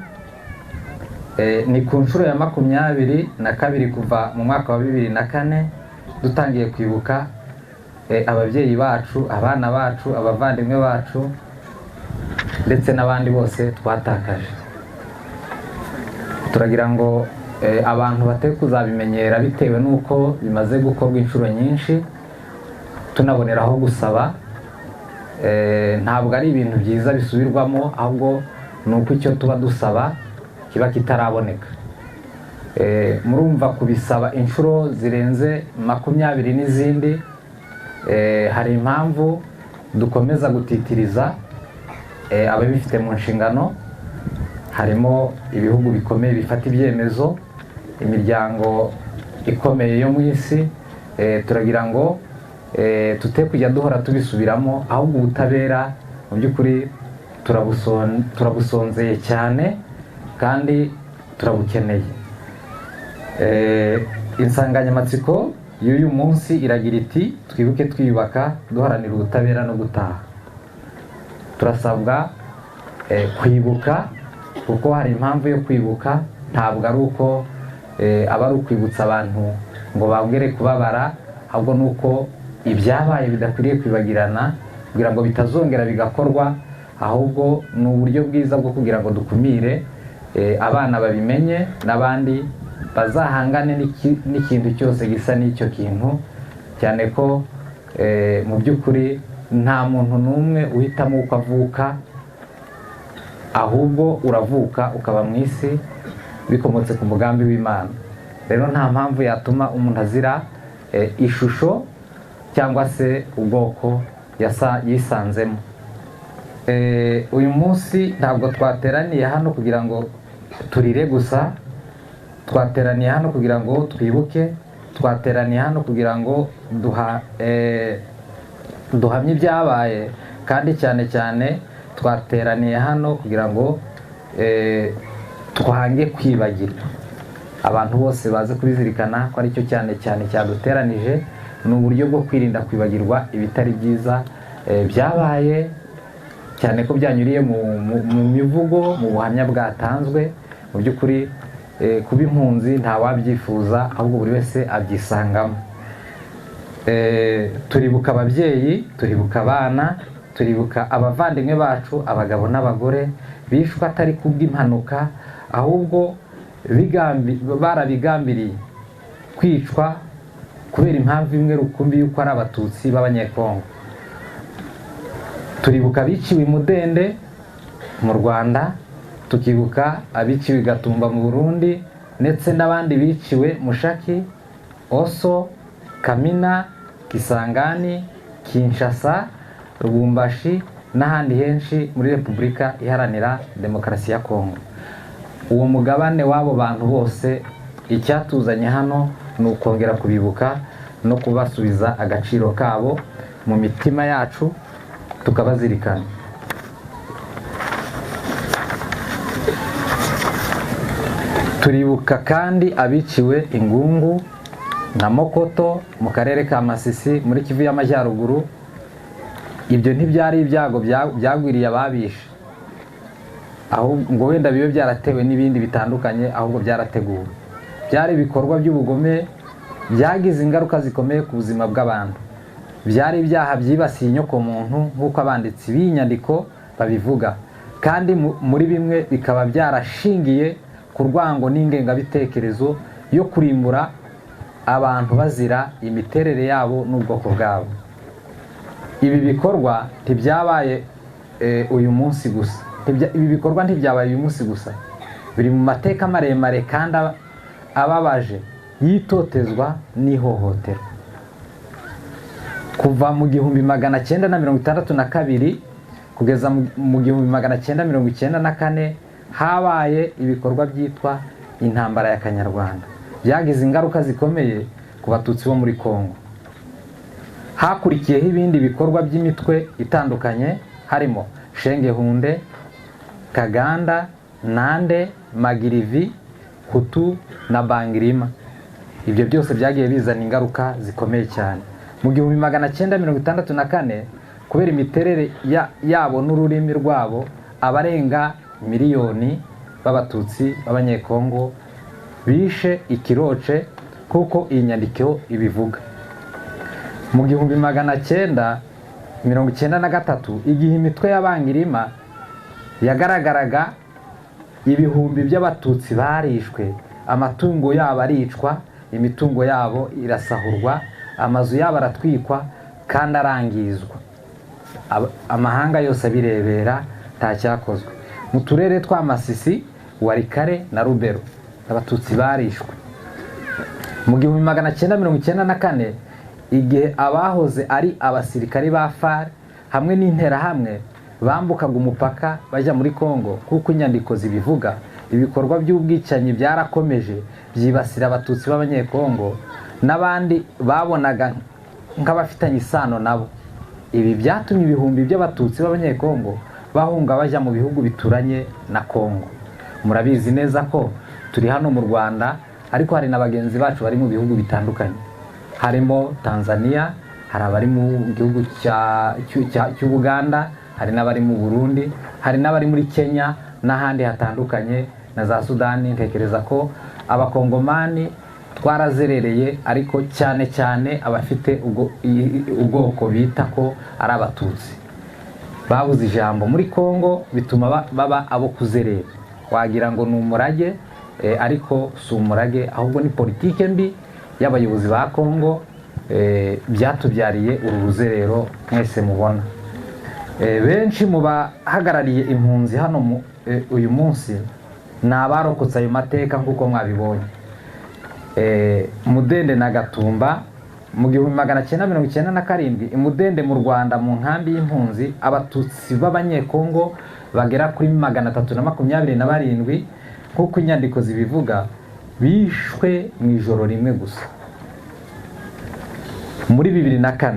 Ni ku nshuro ya 22 kuva mu mwaka wa 2004 dutangiye kwibuka ababyeyi bacu, abana bacu, abavandimwe bacu ndetse n'abandi bose twatakaje. Turagira ngo abantu bateye kuzabimenyera bitewe n'uko bimaze gukorwa inshuro nyinshi, tunaboneraho gusaba, ntabwo ari ibintu byiza bisubirwamo, ahubwo ni uko icyo tuba dusaba kiba kitaraboneka. Murumva kubisaba inshuro zirenze 20 n'izindi, hari impamvu dukomeza gutitiriza ababifite mu nshingano. Harimo ibihugu bikomeye bifata ibyemezo, imiryango ikomeye yo mu isi. Turagira ngo tute kujya duhora tubisubiramo, ahubwo ubutabera mu by'ukuri turabusonzeye cyane kandi turabukeneye. Insanganyamatsiko y'uyu munsi iragira iti twibuke twiyubaka duharanira ubutabera no gutaha. Turasabwa kwibuka kuko hari impamvu yo kwibuka, ntabwo ari uko aba ari ukwibutsa abantu ngo bambwire kubabara, ahubwo ni uko ibyabaye bidakwiriye kwibagirana kugira ngo bitazongera bigakorwa, ahubwo ni uburyo bwiza bwo kugira ngo dukumire abana babimenye n'abandi bazahangane n'ikintu cyose gisa n'icyo kintu, cyane ko mu by'ukuri nta muntu n'umwe uhitamo uko avuka, ahubwo uravuka ukaba mu isi bikomotse ku mugambi w'Imana. Rero nta mpamvu yatuma umuntu azira ishusho cyangwa se ubwoko yisanzemo. Uyu munsi ntabwo twateraniye hano kugira ngo turire gusa, twateraniye hano kugira ngo twibuke, twateraniye hano kugira ngo duhamye ibyabaye, kandi cyane cyane twateraniye hano kugira ngo twange kwibagirwa. Abantu bose baze kubizirikana ko aricyo cyane cyane cyaduteranije, ni uburyo bwo kwirinda kwibagirwa ibitari byiza byabaye cyane ko byanyuriye mu mivugo, mu buhamya bwatanzwe. Mu by'ukuri kuba impunzi nta wabyifuza, ahubwo buri wese abyisangamo. Turibuka ababyeyi, turibuka abana, turibuka abavandimwe bacu, abagabo n'abagore bishwe atari kubw'impanuka, ahubwo barabigambiriye kwicwa kubera impamvu imwe rukumbi y'uko ari abatutsi b'abanyekongo. Turibuka abiciwe i Mudende mu Rwanda, tukibuka abiciwe i Gatumba mu Burundi, ndetse n'abandi biciwe Mushaki, Oso, Kamina, Kisangani, Kinshasa, Lubumbashi n'ahandi henshi muri Repubulika Iharanira Demokarasi ya Kongo. Uwo mugabane w'abo bantu bose, icyatuzanye hano ni ukongera kubibuka no kubasubiza agaciro kabo mu mitima yacu, tukabazirikana. Turibuka kandi abiciwe Ingungu na Mokoto mu karere ka Masisi muri Kivu y'Amajyaruguru. Ibyo ntibyari ibyago byagwiriye ababishe, ahubwo wenda bibe byaratewe n'ibindi bitandukanye, ahubwo byarateguwe. Byari ibikorwa by'ubugome byagize ingaruka zikomeye ku buzima bw'abantu. Byari ibyaha byibasiye inyokomuntu nk'uko abanditsi b'inyandiko babivuga, kandi muri bimwe bikaba byarashingiye ku rwango n'ingengabitekerezo yo kurimbura abantu bazira imiterere yabo n'ubwoko bwabo. Ibi bikorwa ntibyabaye uyu munsi gusa, ibi bikorwa ntibyabaye uyu munsi gusa, biri mu mateka maremare kandi ababaje y'itotezwa n'ihohoterwa. Kuva mu 1962 kugeza mu 1994 habaye ibikorwa byitwa intambara ya Kanyarwanda, byagize ingaruka zikomeye ku batutsi bo muri Kongo. Hakurikiyeho ibindi bikorwa by'imitwe itandukanye, harimo Shengehunde, Kaganda, Nande, Magirivi, Hutu na Bangirima. Ibyo byose byagiye bizana ingaruka zikomeye cyane. Mu 1964 kubera imiterere yabo n'ururimi rwabo, abarenga miliyoni b'abatutsi b'abanyekongo bishe ikiroce, kuko iyi nyandiko ibivuga. Mu 1993 igihe imitwe y'Abangirima yagaragaraga, ibihumbi by'abatutsi barishwe, amatungo yabo aricwa, imitungo yabo irasahurwa, amazu yabo aratwikwa kandi arangizwa. Amahanga yose abirebera, nta cyakozwe. Mu turere twa Masisi, Warikare na Rubero abatutsi barishwe. Mu 1994 igihe abahoze ari abasirikari ba FAR hamwe n'interahamwe bambukaga umupaka bajya muri Kongo, kuko inyandiko zibivuga, ibikorwa by'ubwicanyi byarakomeje byibasira abatutsi b'abanyekongo n'abandi babonaga nk'abafitanye isano nabo. Ibi byatumye ibihumbi by'abatutsi b'abanyekongo bahunga bajya mu bihugu bituranye na Kongo. Murabizi neza ko turi hano mu Rwanda, ariko hari na bagenzi bacu bari mu bihugu bitandukanye, harimo Tanzania, hari abari mu gihugu cy'Uganda, hari n'abari mu Burundi, hari n'abari muri Kenya n'ahandi hatandukanye na za Sudani. Ntekereza ko abakongomani twarazerereye, ariko cyane cyane abafite ubwoko bita ko ari abatutsi babuze ijambo muri Kongo, bituma baba abo kuzerera. Wagira ngo ni umurage, ariko si umurage, ahubwo ni politike mbi y'abayobozi ba Kongo byatubyariye uru ruzerero mwese mubona. Benshi mu bahagarariye impunzi hano uyu munsi ni abarokotse ayo mateka nk'uko mwabibonye. Mudende na Gatumba mu 1997, Imudende mu Rwanda mu nkambi y'impunzi, abatutsi b'abanyekongo bagera kuri 327 nk'uko inyandiko zibivuga bishwe mu ijoro rimwe gusa. Muri 2004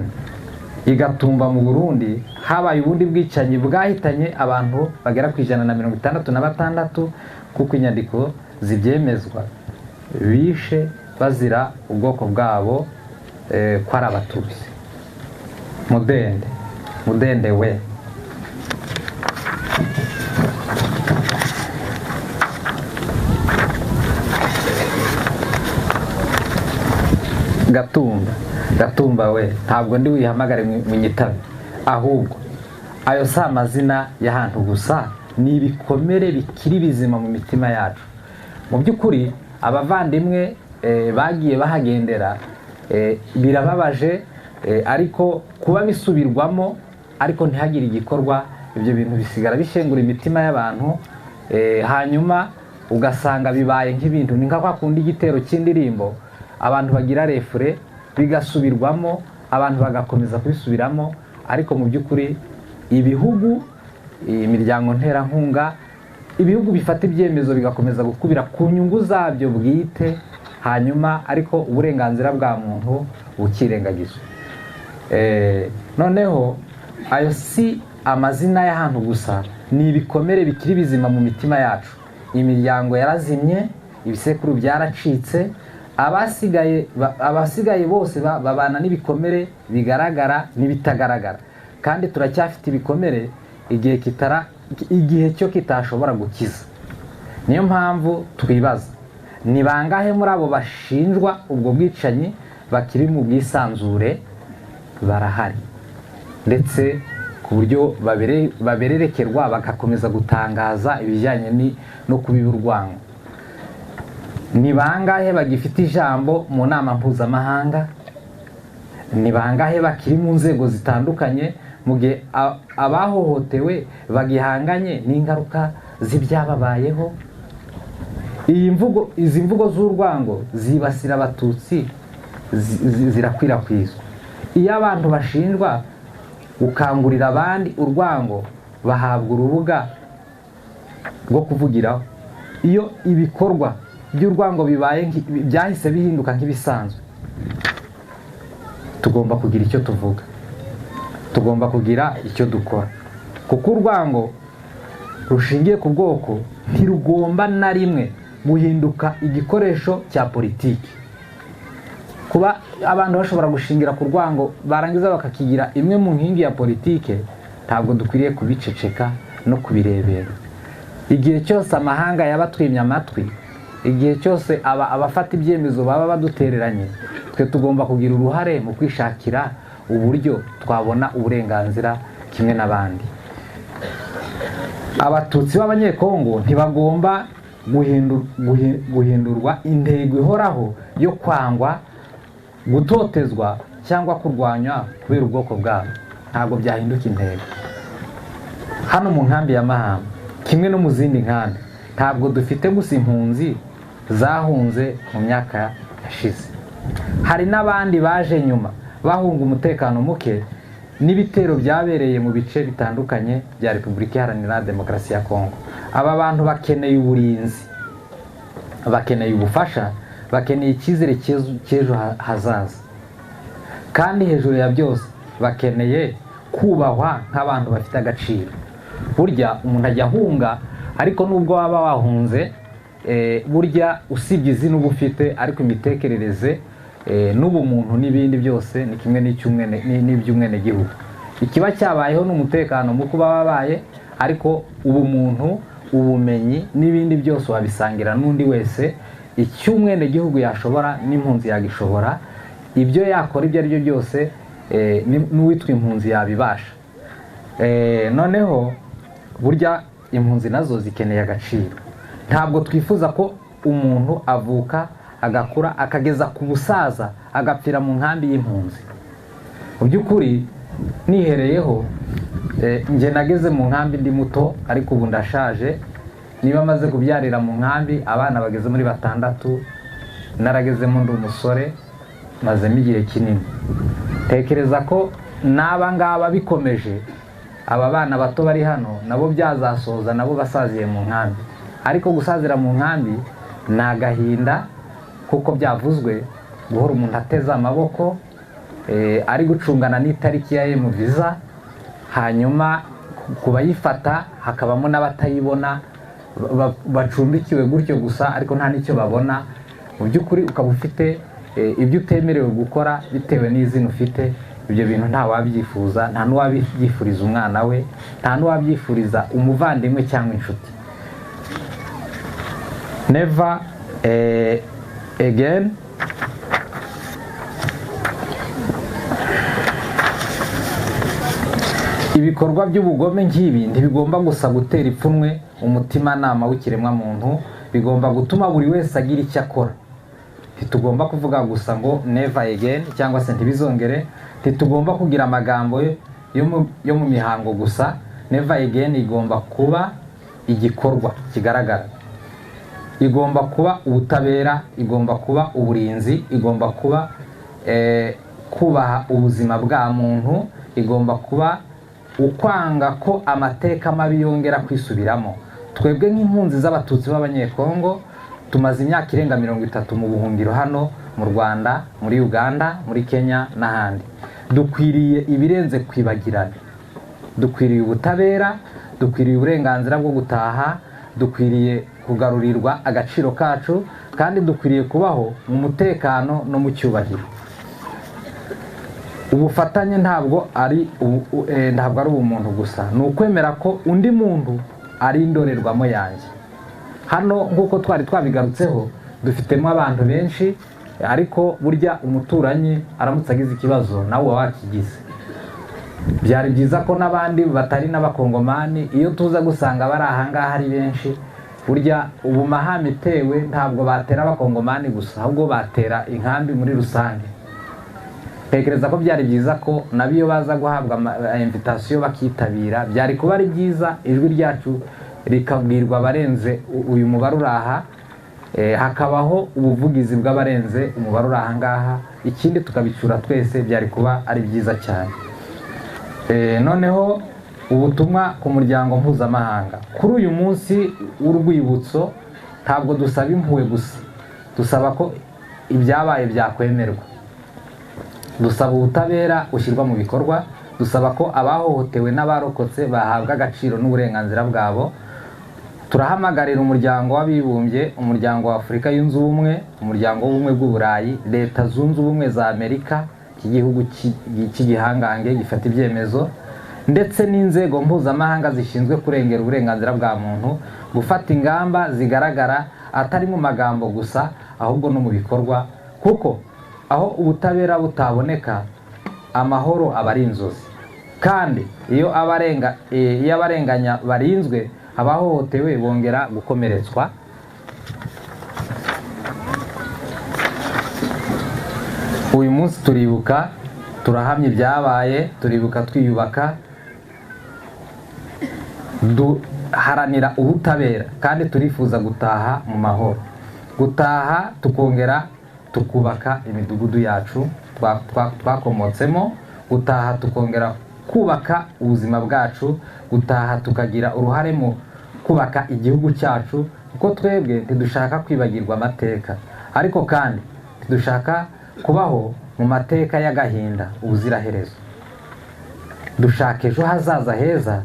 Igatumba mu Burundi habaye ubundi bwicanyi bwahitanye abantu bagera ku 166 kuko inyandiko zibyemezwa, bishe bazira ubwoko bwabo ko ari abatutsi. Mudende we gatumba we ntabwo ndi wihamagare mu nyitabe, ahubwo ayo si amazina y'ahantu gusa, ni ibikomere bikiri bizima mu mitima yacu. Mu by'ukuri abavandimwe bagiye bahagendera birababaje, ariko kuba bisubirwamo ariko ntihagire igikorwa, ibyo bintu bisigara bishengura imitima y'abantu, hanyuma ugasanga bibaye nk'ibintu ni nka kwa kundi igitero cy'indirimbo abantu bagira refure bigasubirwamo, abantu bagakomeza kubisubiramo, ariko mu by'ukuri ibihugu, imiryango nterankunga, ibihugu bifata ibyemezo bigakomeza gukubira ku nyungu zabyo bwite, hanyuma ariko uburenganzira bwa muntu bukirengagizwa. Noneho ayo si amazina y'ahantu gusa, ni ibikomere bikiri bizima mu mitima yacu. Imiryango yarazimye, ibisekuru byaracitse, abasigaye bose babana n'ibikomere bigaragara n'ibitagaragara, kandi turacyafite ibikomere igihe cyo kitashobora gukiza. Niyo mpamvu twibaza, ni bangahe muri abo bashinjwa ubwo bwicanyi bakiri mu bwisanzure? Barahari, ndetse ku buryo babererekerwa bagakomeza gutangaza ibijyanye no kubiba urwango. Ni bangahe bagifite ijambo mu nama mpuzamahanga? Ni bangahe bakiri mu nzego zitandukanye mu gihe abahohotewe bagihanganye n'ingaruka z'ibyababayeho? Izi mvugo z'urwango zibasira abatutsi zirakwirakwizwa. Iyo abantu bashinjwa gukangurira abandi urwango, bahabwa urubuga rwo kuvugiraho. Iyo ibikorwa by'urwango byahise bihinduka nk'ibisanzwe, tugomba kugira icyo tuvuga, tugomba kugira icyo dukora, kuko urwango rushingiye ku bwoko ntirugomba na rimwe guhinduka igikoresho cya politiki. Kuba abantu bashobora gushingira ku rwango barangiza bakakigira imwe mu nkingi ya politike, ntabwo dukwiriye kubiceceka no kubirebera. Igihe cyose amahanga yabatwimye amatwi, igihe cyose abafata ibyemezo baba badutereranye, twe tugomba kugira uruhare mu kwishakira uburyo twabona uburenganzira kimwe n'abandi. Abatutsi b'abanyekongo ntibagomba guhindurwa intego ihoraho yo kwangwa, gutotezwa cyangwa kurwanywa kubera ubwoko bwabo. Ntabwo byahinduka intego. Hano mu nkambi ya Mahama, kimwe no mu zindi nkambi, ntabwo dufite gusa impunzi zahunze mu myaka yashize. Hari n'abandi baje nyuma bahunga umutekano muke n'ibitero byabereye mu bice bitandukanye bya Repubulika Iharanira Demokarasi ya Kongo. Aba bantu bakeneye uburinzi, bakeneye ubufasha, bakeneye icyizere cy'ejo hazaza, kandi hejuru ya byose bakeneye kubahwa nk'abantu bafite agaciro. Burya umuntu ajya ahunga, ariko nubwo waba wahunze, burya usibye izina uba ufite, ariko imitekerereze n'ubumuntu n'ibindi byose ni kimwe n'iby'umwenegihugu. Ikiba cyabayeho n'umutekano muke uba wabaye, ariko ubumuntu, ubumenyi n'ibindi byose wabisangira n'undi wese. Icy'umwenegihugu yashobora n'impunzi yagishobora, ibyo yakora ibyo ari byo byose n'uwitwa impunzi yabibasha. Noneho burya impunzi nazo zikeneye agaciro. Ntabwo twifuza ko umuntu avuka agakura akageza ku busaza agapfira mu nkambi y'impunzi. Mu by'ukuri nihereyeho, njye nageze mu nkambi ndi muto, ariko ubu ndashaje. Niba maze kubyarira mu nkambi abana bageze muri 6, naragezemo ndi umusore, mazemo igihe kinini. Tekereza ko n'aba ngaba bikomeje, aba bana bato bari hano nabo byazasoza nabo basaziye mu nkambi. Ariko gusazira mu nkambi ni agahinda, kuko byavuzwe guhora umuntu ateze amaboko, ari gucungana n'itariki ya visa, hanyuma kubayifata hakabamo n'abatayibona, bacumbikiwe gutyo gusa ariko nta n'icyo babona. Mu by'ukuri ukaba ufite ibyo utemerewe gukora bitewe n'izina ufite. Ibyo bintu nta wabyifuza, nta n'uwabyifuriza umwana we, nta n'uwabyifuriza umuvandimwe cyangwa inshuti. Never again ibikorwa by'ubugome nk'ibi ntibigomba gusa gutera ipfunwe umutimanama w'ikiremwamuntu, bigomba gutuma buri wese agira icyo akora. Ntitugomba kuvuga gusa ngo never again cyangwa se ntibizongere, ntitugomba kugira amagambo yo mu mihango gusa. Never again igomba kuba igikorwa kigaragara, igomba kuba ubutabera, igomba kuba uburinzi, igomba kuba kubaha ubuzima bwa muntu, igomba kuba ukwanga ko amateka mabi yongera kwisubiramo. Twebwe nk'impunzi z'abatutsi b'abanyekongo tumaze imyaka irenga 30 mu buhungiro hano mu Rwanda, muri Uganda, muri Kenya n'ahandi. Dukwiriye ibirenze kwibagirana, dukwiriye ubutabera, dukwiriye uburenganzira bwo gutaha, dukwiriye kugarurirwa agaciro kacu, kandi dukwiriye kubaho mu mutekano no mu cyubahiro. Ubufatanye ntabwo ari ubumuntu gusa, ni ukwemera ko undi muntu ari indorerwamo yanjye. Hano nk'uko twari twabigarutseho, dufitemo abantu benshi, ariko burya umuturanyi aramutse agize ikibazo nawe wakigize. Byari byiza ko n'abandi batari n'abakongomani iyo tuza gusanga bari ahangaha ari benshi, burya ubu mahame itewe ntabwo batera abakongomani gusa, ahubwo batera inkambi muri rusange. Tekereza ko byari byiza ko nabiyo baza guhabwa invitation bakitabira, byari kuba ari byiza ijwi ryacu rikabwirwa abarenze uyu mubare uraha, hakabaho ubuvugizi bw'abarenze umubare uraha ngaha, ikindi tukabicura twese, byari kuba ari byiza cyane. Noneho ubutumwa ku muryango mpuzamahanga kuri uyu munsi w'urwibutso, ntabwo dusaba impuhwe gusa, dusaba ko ibyabaye byakwemerwa, dusaba ubutabera bushyirwa mu bikorwa, dusaba ko abahohotewe n'abarokotse bahabwa agaciro n'uburenganzira bwabo. Turahamagarira umuryango w'abibumbye, umuryango wa Afurika yunze ubumwe, umuryango w'ubumwe bw'Uburayi, leta zunze ubumwe za Amerika, igihugu cy'igihangange gifata ibyemezo, ndetse n'inzego mpuzamahanga zishinzwe kurengera uburenganzira bwa muntu, gufata ingamba zigaragara atari mu magambo gusa, ahubwo no mu bikorwa, kuko aho ubutabera butaboneka amahoro aba ari inzozi. Kandi iyo abarenganya barinzwe, abahohotewe bongera gukomeretswa. Uyu munsi turibuka, turahamya ibyabaye, turibuka twiyubaka, duharanira ubutabera, kandi turifuza gutaha mu mahoro, gutaha tukongera tukubaka imidugudu yacu twakomotsemo, gutaha tukongera kubaka ubuzima bwacu, gutaha tukagira uruhare mu kubaka igihugu cyacu, kuko twebwe ntidushaka kwibagirwa amateka, ariko kandi ntidushaka kubaho mu mateka y'agahinda ubuziraherezo. Dushaka ejo hazaza heza,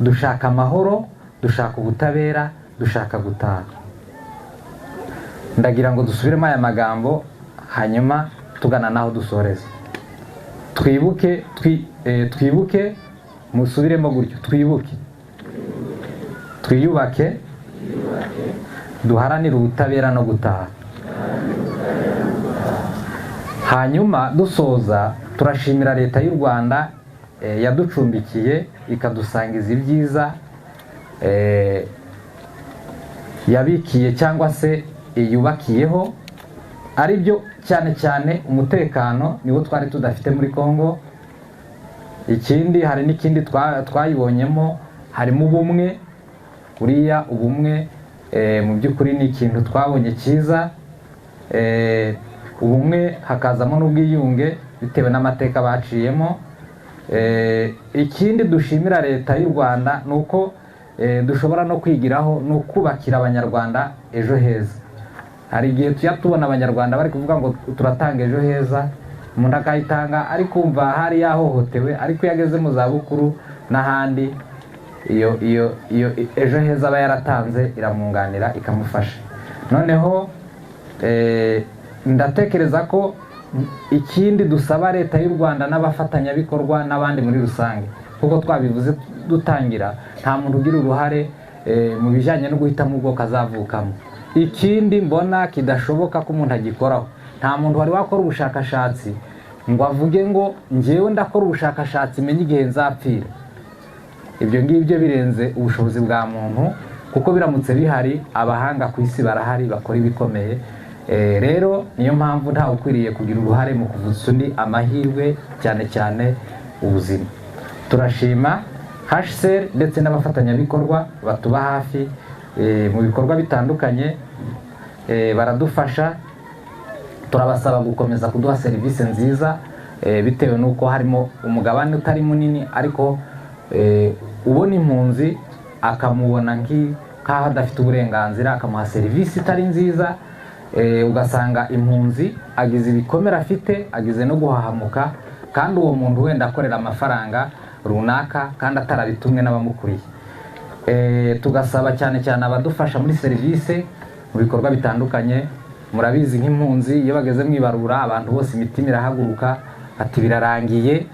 dushaka amahoro, dushaka ubutabera, dushaka gutaha. Ndagira ngo dusubiremo aya magambo, hanyuma tugana naho dusoreza. Twibuke, musubiremo gutyo, twibuke, twiyubake, duharanire ubutabera no gutaha. Hanyuma dusoza, turashimira leta y'u Rwanda yaducumbikiye ikadusangiza ibyiza yabikiye cyangwa se yubakiyeho, ari byo cyane cyane umutekano niwo twari tudafite muri Kongo. Ikindi hari n'ikindi twayibonyemo, harimo ubumwe. Buriya ubumwe mu by'ukuri ni ikintu twabonye cyiza, ubumwe hakazamo n'ubwiyunge bitewe n'amateka baciyemo. Ikindi dushimira leta y'u Rwanda ni uko dushobora no kwigiraho no kubakira abanyarwanda ejo heza. Hari igihe tujya tubona abanyarwanda bari kuvuga ngo turatanga ejo heza, umuntu akayitanga ari kumva hari yahohotewe, ariko iyo ageze mu zabukuru n'ahandi, iyo ejo heza aba yaratanze iramwunganira ikamufasha. Noneho ndatekereza ko ikindi dusaba leta y'u Rwanda n'abafatanyabikorwa n'abandi muri rusange, kuko twabivuze dutangira, nta muntu ugira uruhare mu bijyanye no guhitamo ubwoko azavukamo. Ikindi mbona kidashoboka ko umuntu agikoraho, nta muntu wari wakora ubushakashatsi ngo avuge ngo njyewe ndakora ubushakashatsi menye igihe nzapfira. ibyo ngibyo birenze ubushobozi bwa muntu, kuko biramutse bihari abahanga ku isi barahari bakora ibikomeye. Rero niyo mpamvu ntawe ukwiriye kugira uruhare mu kuvutsa undi amahirwe, cyane cyane ubuzima. Turashima HCR ndetse n'abafatanyabikorwa batuba hafi mu bikorwa bitandukanye, baradufasha. Turabasaba gukomeza kuduha serivisi nziza, bitewe n'uko harimo umugabane utari munini, ariko ubona impunzi akamubona nk'aho adafite uburenganzira, akamuha serivisi itari nziza, ugasanga impunzi agize ibikomere afite, agize no guhahamuka, kandi uwo muntu wenda akorera amafaranga runaka kandi atarabitumwe n'abamukuriye. Tugasaba cyane cyane abadufasha muri serivisi mu bikorwa bitandukanye. Murabizi nk'impunzi iyo bageze mu ibarura, abantu bose imitima irahaguruka ati birarangiye,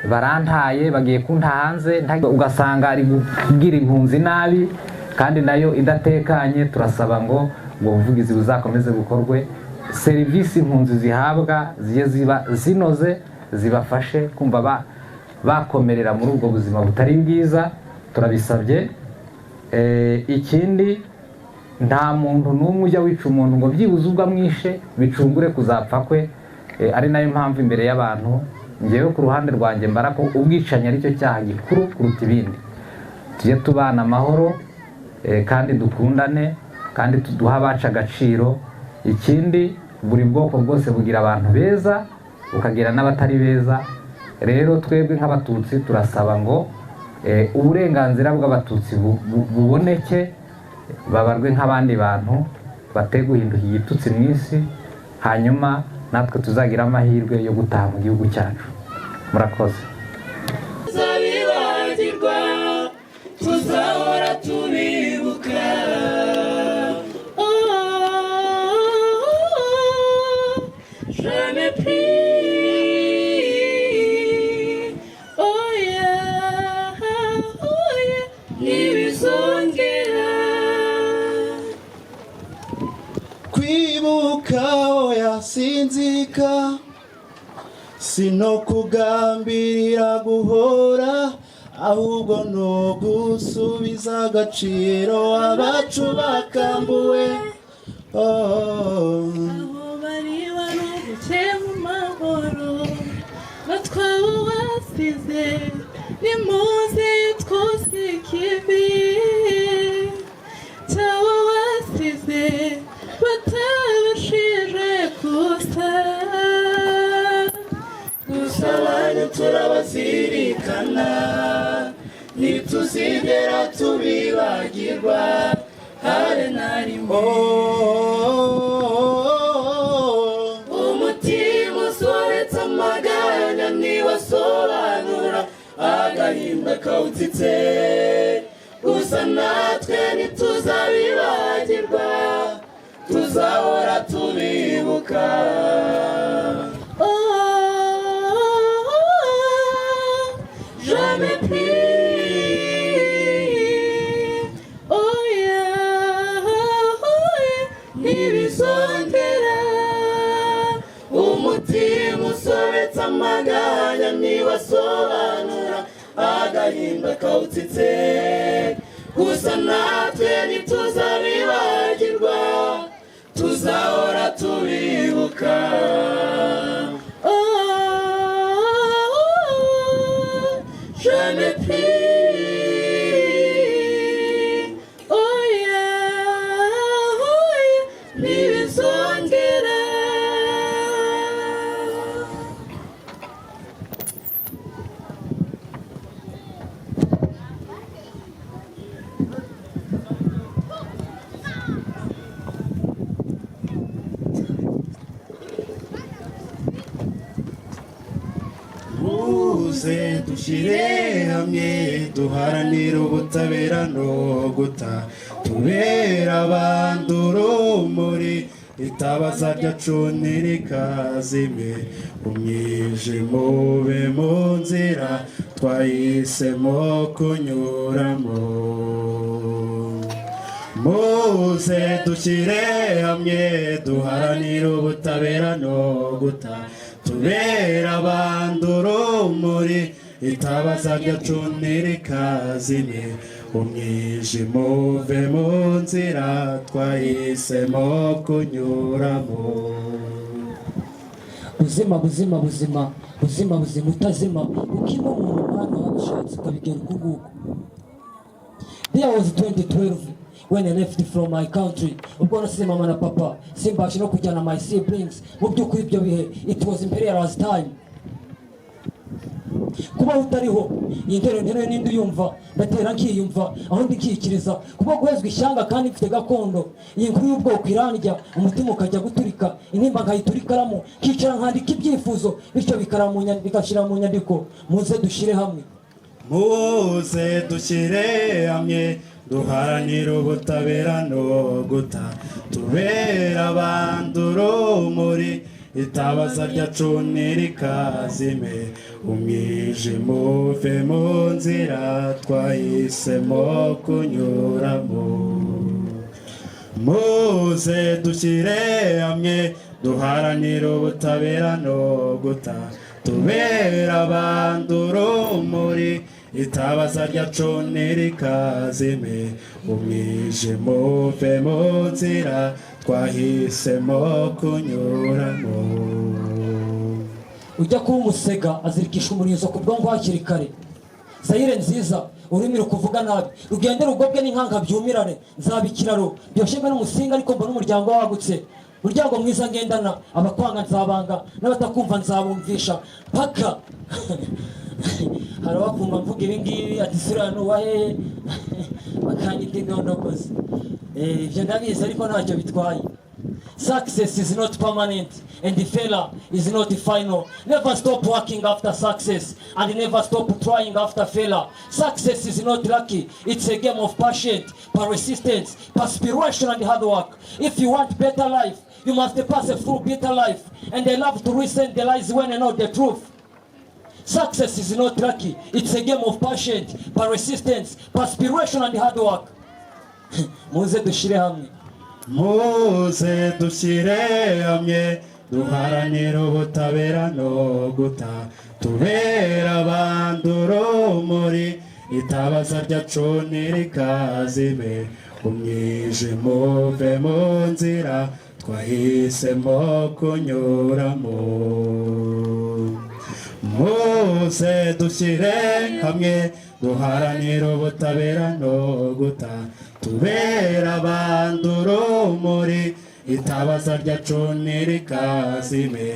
barantaye, bagiye kunta hanze, ugasanga ari kubwira impunzi nabi kandi nayo idatekanye. Turasaba ngo ubwo buvugizi buzakomeze bukorwe, serivisi impunzi zihabwa ziye ziba zinoze, zibafashe kumva bakomerera muri ubwo buzima butari bwiza. Turabisabye. Ikindi, nta muntu n'umwe ujya wica umuntu ngo byibuze ubwo amwishe bicungure kuzapfa kwe. Ari nayo mpamvu imbere y'abantu ngewe ku ruhande rwanjye mbara ko ubwicanyi ari cyo cyaha gikuru kuruta ibindi. Tujye tubana amahoro, kandi dukundane, kandi tuduha abacu agaciro. Ikindi, buri bwoko bwose bugira abantu beza bukagira n'abatari beza. Rero twebwe nk'abatutsi turasaba ngo uburenganzira bw'abatutsi buboneke, babarwe nk'abandi bantu, bate guhinduka igitutsi mu isi, hanyuma natwe tuzagira amahirwe yo gutaha mu gihugu cyacu. Murakoze. Tuzabibagirwa, tuzahora tubibuka. Jamais plus. Oh yeah, ntibizongera. Kwibuka oya sinzika, sino kugambirira guhora, ahubwo no gusubiza agaciro abacu bakambuwe. Aho bari baruhutse mu mahoro, batwabo basize, nimuze twose ikibi cyabo basize, batabashije gusa. Gusa wanyu turabazirikana, ntituzigera tubibagirwa habe na rimwe. Umutima usobetse amaganya ntiwasobanura agahinda kawutsitse. Gusa natwe ntituzabibagirwa, tuzahora tubibuka. Jamais plus. Oh yeah, ntibizongera. Umutima usobetse amaganya ntiwasobanura agahinda kawutsitse. Gusa natwe ntituzabibagirwa, tuzahora tubibuka. Jamais plus. Oh yeah, ntibizongera. Muze dushyire hamwe, duharanire ubutabera no guta, tubera abandi urumuri, itabaza ryacu ntirikazime, umwijima ube mu nzira twahisemo kunyuramo. Muze dushyire hamwe, duharanire ubutabera no guta, tubera abandi urumuri, itabaza ryacu ntirikazime umwijima uve mu nzira twahisemo kunyuramo. buzima buzima buzima buzima buzima utazima ukima umuntu mwana wabishatse ukabigera uku nguku. There was 2012 when I left from my country. Ubwo nasize mama na papa simbashe no kujyana my siblings. Mu by'ukuri ibyo bihe it was imperial's time. Kuba utariho iyi nterero n'indi uyumva ndatera nkiyumva aho ndikikiriza kuba guhezwa ishyanga kandi mfite gakondo. Iyi nkuru y'ubwoko irandya umutima ukajya guturika intimba nkayiturikaramo kicara nkandika ibyifuzo bityo bigashyira mu nyandiko. Muze dushyire hamwe, muze dushyire hamwe duharanira ubutabera no tubera abandi urumuri itabaza ryacu ntirikazime umwijima uve mu nzira twahisemo kunyuramo. muze dushyire hamwe duharanira ubutabera no tubera abandi urumuri itabaza ryacu ntirikazime umwijima uve mu nzira twahisemo kunyuramo. ujya kuba umusega azirikisha umurizo ku bwonko hakiri kare. Sayire nziza ururimi rukuvuga nabi rugende rugobwe n'inkanka byumirane. Nzaba ikiraro byoshemwe n'umusinga ariko mbona umuryango wagutse. Muryango mwiza ngendana abakwanga nzabanga n'abatakumva nzabumvisha paka. Hari abakumva mvuga ibi ngibi ati sura nuwa hehe bakanyita indondogozi. Ibyo ndabizi ariko ntacyo bitwaye. Success is not permanent and the failure is not final. Never stop working after success and never stop trying after failure. Success is not lucky. It's a game of passion, persistence, perspiration and hard work. If you want better life, you must pass through bitter life. And they love to listen the lies when they know the truth. Success is not lucky. It's a game of passion, persistence, perspiration and hard work. Muze dushyire hamwe, muze dushyire hamwe duharanira ubutabera no tubera abandi urumuri itabaza ryacu ntirikazime umwijima uve mu nzira twahisemo kunyuramo. muze dushyire hamwe duharanira ubutabera no tubera abandi urumuri itabaza ryacu ntirikazime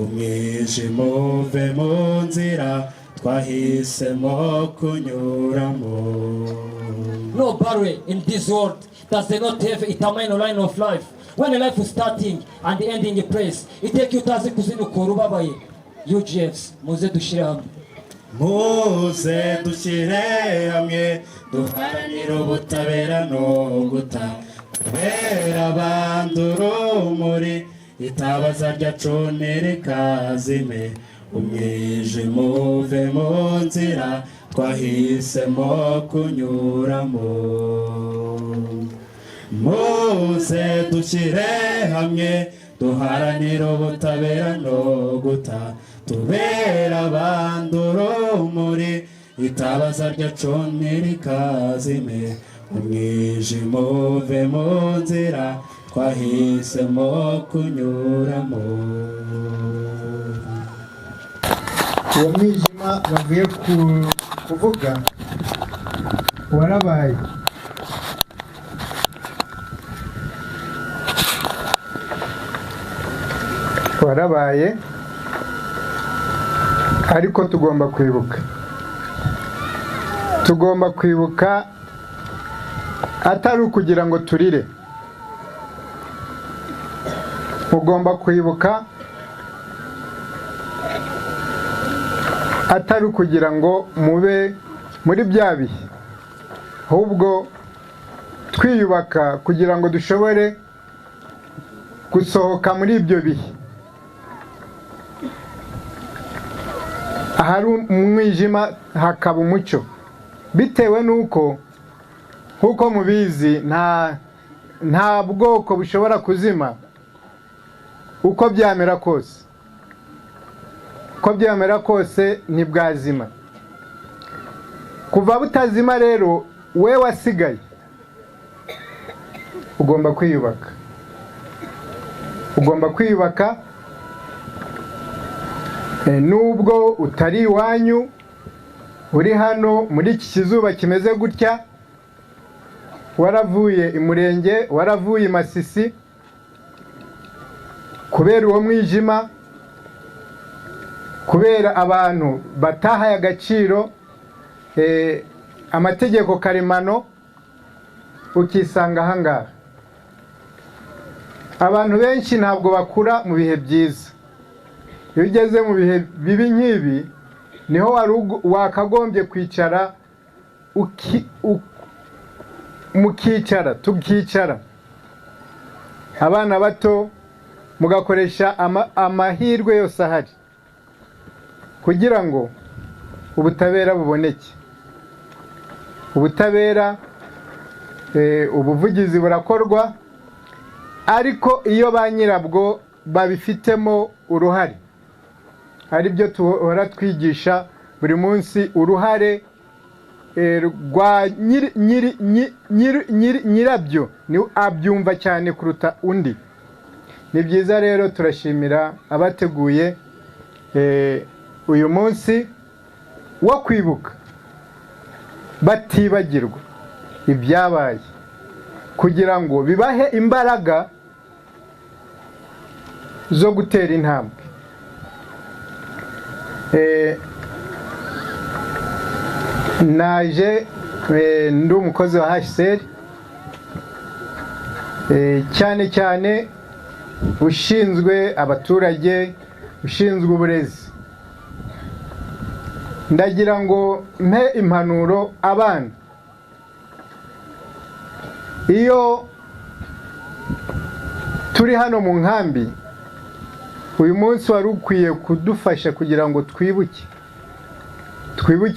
umwijima uve mu nzira twahisemo kunyuramo. no barrier in this world does not have a terminal line of life. When a life is starting and ending a place, it take you utazi kuzinukura ubabaye. UGFs muze dushyire hamwe, muze dushyire hamwe duharanira ubutabera no tubera abandi urumuri itabaza ryacu ntirikazime umwijima uve mu nzira twahisemo kunyuramo. muze dushyire hamwe duharanira ubutabera no tubera abandi urumuri itabaza ryacu ntirikazime umwijima uve mu nzira twahisemo kunyuramo. uwo mwijima bavuye kuvuga warabaye. warabaye ariko tugomba kwibuka atari ukugira ngo turire. ugomba kwibuka atari ukugira ngo mube muri bya bihe, ahubwo twiyubaka kugira ngo dushobore gusohoka muri ibyo bihe. ahari umwijima hakaba umucyo, bitewe n'uko nk'uko mubizi nta bwoko bushobora kuzima uko byamera kose. ntibwazima. kuva butazima rero we wasigaye ugomba kwiyubaka, ugomba kwiyubaka. Nubwo utari iwanyu uri hano muri iki kizuba kimeze gutya, waravuye imurenge, waravuye Masisi kubera uwo mwijima, kubera abantu batahaye agaciro amategeko karemano, ukisanga ahangaha. Abantu benshi ntabwo bakura mu bihe byiza. Iyo ugeze mu bihe bibi nk'ibi niho wakagombye kwicara mukicara, tukicara abana bato mugakoresha amahirwe yose ahari kugira ngo ubutabera buboneke. Ubutabera, ubuvugizi burakorwa, ariko iyo ba nyirabwo babifitemo uruhare, ari byo tuhora twigisha buri munsi, uruhare rwa nyirabyo ni abyumva cyane kuruta undi. Ni byiza rero, turashimira abateguye uyu munsi wo kwibuka batibagirwa ibyabaye, kugira ngo bibahe imbaraga zo gutera intambwe. Naje ndi umukozi wa HCR, cyane cyane ushinzwe abaturage, ushinzwe uburezi. Ndagira ngo mpe impanuro abana. Iyo turi hano mu nkambi, uyu munsi wari ukwiye kudufasha kugira ngo twibuke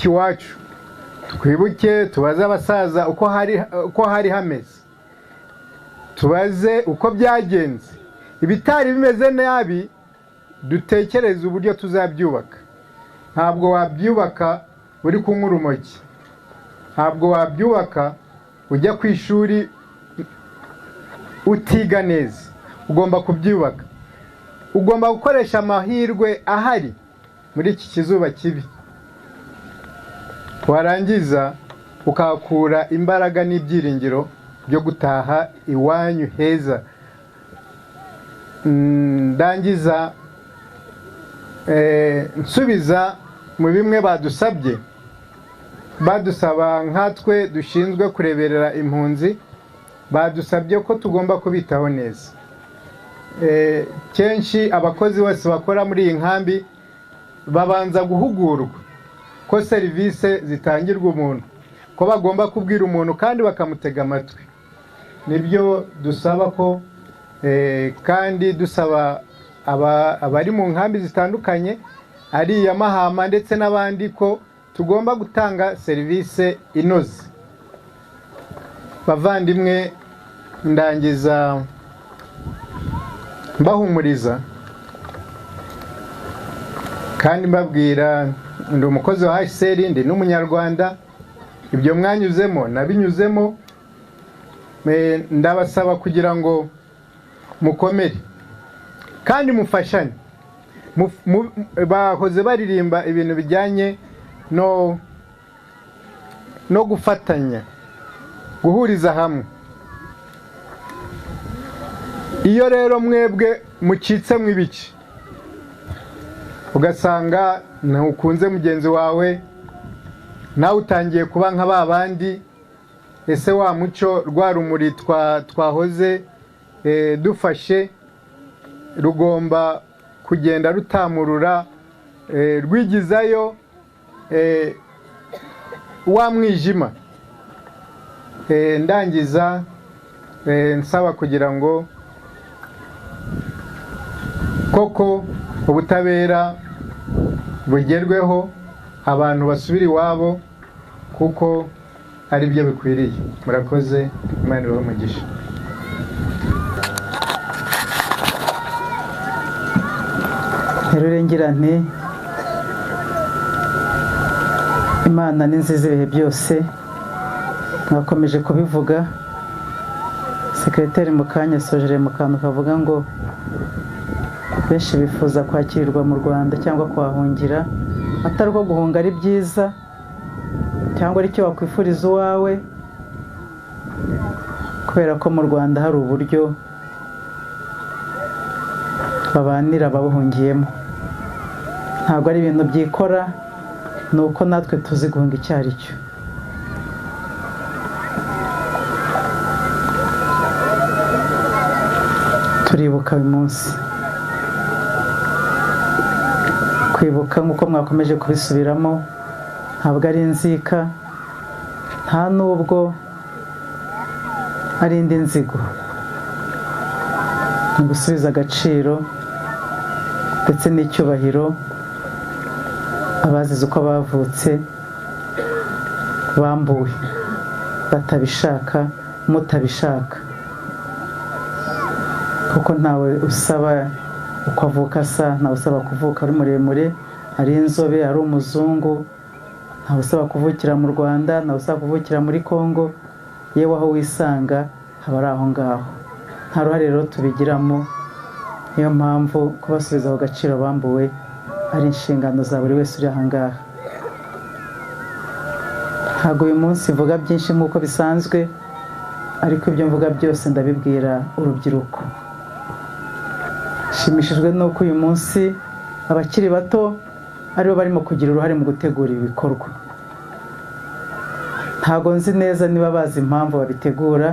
iwacu, twibuke, tubaze abasaza uko hari hameze, tubaze uko byagenze. Ibitari bimeze nabi dutekereze uburyo tuzabyubaka. Ntabwo wabyubaka uri kunywa urumogi, ntabwo wabyubaka ujya ku ishuri utiga neza. Ugomba kubyubaka, ugomba gukoresha amahirwe ahari muri iki kizuba kibi, warangiza ukakura imbaraga n'ibyiringiro byo gutaha iwanyu heza. Ndangiza nsubiza mu bimwe badusaba nkatwe dushinzwe kureberera impunzi, badusabye ko tugomba kubitaho neza. Kenshi abakozi bose bakora muri iyi nkambi babanza guhugurwa ko serivisi zitangirwa umuntu, ko bagomba kubwira umuntu kandi bakamutega amatwi. Nibyo dusaba ko kandi dusaba abari mu nkambi zitandukanye, ari iya Mahama ndetse n'abandi, ko tugomba gutanga serivisi inoze. Bavandimwe, ndangiza mbahumuriza kandi mbabwira, ndi umukozi wa HCR, ndi n'umunyarwanda. Ibyo mwanyuzemo nabinyuzemo. Ndabasaba kugira ngo mukomere kandi mufashanye. Bahoze baririmba ibintu bijyanye no gufatanya, guhuriza hamwe. Iyo rero mwebwe mucitse mu ibice, ugasanga ntukunze mugenzi wawe, nawe utangiye kuba nka babandi, ese wa muco rwa rumuri twahoze dufashe rugomba kugenda rutamurura, rwigizayo wa mwijima. Ndangiza nsaba kugira ngo koko ubutabera bugerweho, abantu basubira iwabo, kuko ari byo bikwiriye. Murakoze, Imana ibahe umugisha. Rurengera nti Imana ni nziza ibihe byose, mwakomeje kubivuga. Sekreteri mu kanya sojeje mu kantu kavuga ngo benshi bifuza kwakirirwa mu Rwanda cyangwa kuhahungira, atari ko guhunga ari byiza cyangwa ari cyo wakwifuriza uwawe, kubera ko mu Rwanda hari uburyo babanira ababuhungiyemo. Ntabwo ari ibintu byikora, ni uko natwe tuzi guhunga icyo ari cyo. Turibuka uyu munsi, kwibuka nk'uko mwakomeje kubisubiramo ntabwo ari inzika, nta nubwo ari indi nzigo, ni gusubiza agaciro ndetse n'icyubahiro abazize uko bavutse bambuwe batabishaka, mutabishaka, kuko ntawe usaba uko avuka asa, ntawe usaba kuvuka ari muremure, ari inzobe, ari umuzungu, ntawe usaba kuvukira mu Rwanda, ntawe usaba kuvukira muri Congo, yewe aho wisanga haba ari aho ngaho. Nta ruhare rero tubigiramo, niyo mpamvu kubasubiza ako gaciro bambuwe ari inshingano za buri wese uri aha ngaha. Ntabwo uyu munsi mvuga byinshi nk'uko bisanzwe, ariko ibyo mvuga byose ndabibwira urubyiruko. Nshimishijwe n'uko uyu munsi abakiri bato aribo barimo kugira uruhare mu gutegura ibi bikorwa. Ntabwo nzi neza niba bazi impamvu babitegura,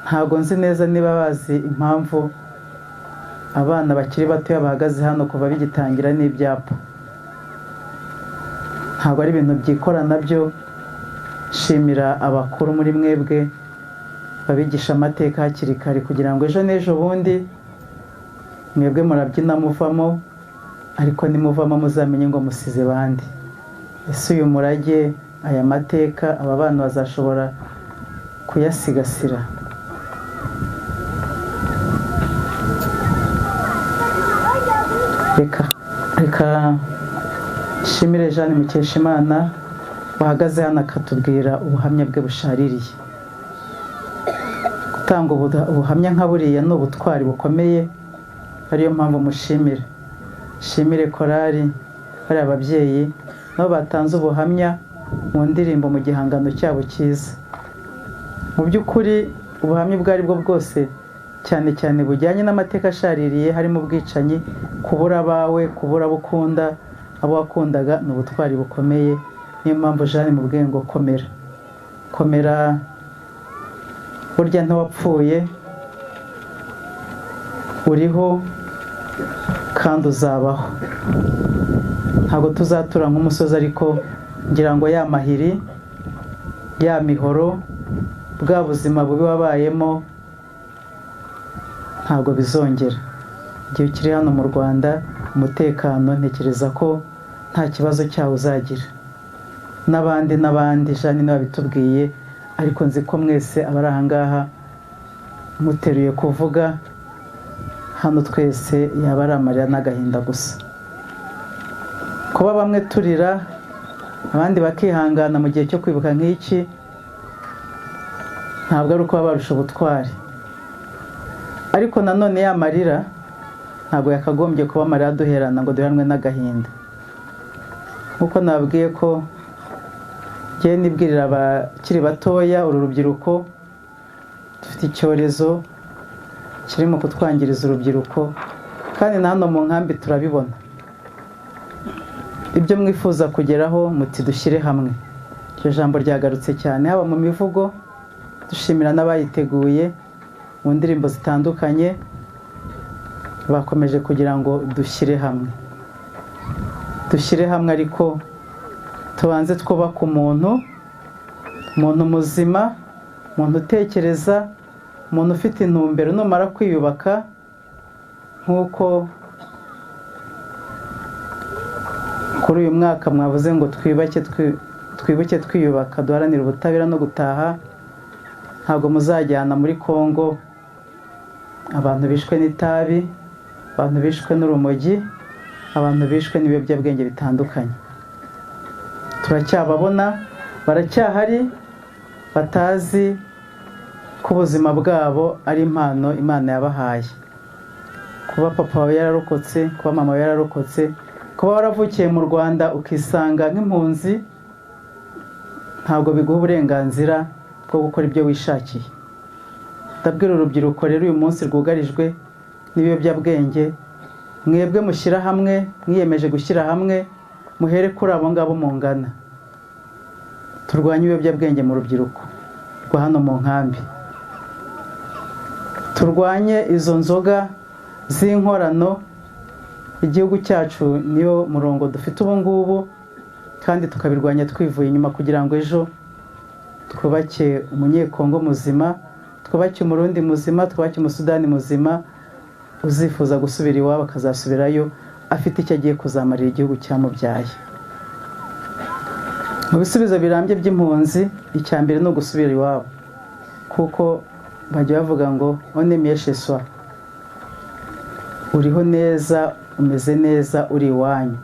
ntabwo nzi neza niba bazi impamvu abana bakiri batoya bahagaze hano kuva bigitangira n'ibyapa. Ntabwo ari ibintu byikora nabyo. Shimira abakuru muri mwebwe babigisha amateka hakiri kare, kugira ngo ejo n'ejo bundi mwebwe murabyina muvamo, ariko nimuvamo muzamenye ngo musize bandi. Ese uyu murage, aya mateka, aba bana bazashobora kuyasigasira? Reka shimire Jeanne Mukeshimana wahagaze hano akatubwira ubuhamya bwe bushaririye. Gutanga ubuhamya nka buriya ni ubutwari bukomeye, ariyo mpamvu mushimira. Shimire korari, hari ababyeyi nabo batanze ubuhamya mu ndirimbo mu gihangano cyabo cyiza. Mu by'ukuri ubuhamya ubwo ari bwo bwose, cyane cyane bujyanye n'amateka ashaririye, harimo ubwicanyi, kubura abawe, kubura abo ukunda, abo wakundaga, ni ubutwari bukomeye. Niyo mpamvu Jeanne mubwiye ngo komera, komera, burya ntiwapfuye, uriho kandi uzabaho. Ntabwo tuzatura nk'umusozi, ariko ngira ngo ya mahiri, ya mihoro, bwa buzima bubi wabayemo ntabwo bizongera. Igihe ukiri hano mu Rwanda, umutekano ntekereza ko nta kibazo cyawo uzagira. N'abandi Jeanne niwe wabitubwiye, ariko nzi ko mwese abari aha ngaha muteruye kuvuga hano, twese yaba ari amarira n'agahinda gusa. Kuba bamwe turira abandi bakihangana mu gihe cyo kwibuka nk'iki, ntabwo ari uko baba barusha ubutwari, ariko nanone ya marira ntabwo yakagombye kuba amarira duherana ngo duheranwe n'agahinda. Nk'uko nababwiye ko njyewe nibwirira abakiri batoya, uru rubyiruko dufite icyorezo kirimo kutwangiriza urubyiruko, kandi na hano mu nkambi turabibona. Ibyo mwifuza kugeraho muti dushyire hamwe, iryo jambo ryagarutse cyane, haba mu mivugo, dushimira n'abayiteguye mu ndirimbo zitandukanye, bakomeje kugira ngo dushyire hamwe. Dushyire hamwe, ariko tubanze twubaka umuntu muzima, umuntu utekereza, umuntu ufite intumbero. Numara kwiyubaka nk'uko kuri uyu mwaka mwavuze ngo twibuke twiyubaka, duharanire ubutabera no gutaha, ntabwo muzajyana muri Congo abantu bishwe n'itabi, abantu bishwe n'urumogi, abantu bishwe n'ibiyobyabwenge bitandukanye. turacyababona, baracyahari, batazi ko ubuzima bwabo ari impano Imana yabahaye. Kuba papa wawe yararokotse, kuba mama wawe yararokotse, kuba waravukiye mu Rwanda ukisanga nk'impunzi, ntabwo biguha uburenganzira bwo gukora ibyo wishakiye. Ndabwira urubyiruko rero uyu munsi rwugarijwe n'ibiyobyabwenge, mwebwe mushyira hamwe, mwiyemeje gushyira hamwe, muhere kuri abo ngabo mungana. Turwanye ibiyobyabwenge mu rubyiruko rwa hano mu nkambi. Turwanye izo nzoga z'inkorano. Igihugu cyacu niyo murongo dufite ubu ngubu, kandi tukabirwanya twivuye inyuma kugira ngo ejo twubake umunyekongo muzima, twubake umurundi muzima, twubake umusudani muzima uzifuza gusubira iwabo akazasubirayo afite icyo agiye kuzamarira igihugu cyamubyaye. Mu bisubizo birambye by'impunzi, icya mbere ni ugusubira iwabo, kuko bajya bavuga ngo one miesheswa, uriho neza, umeze neza, uri iwanyu.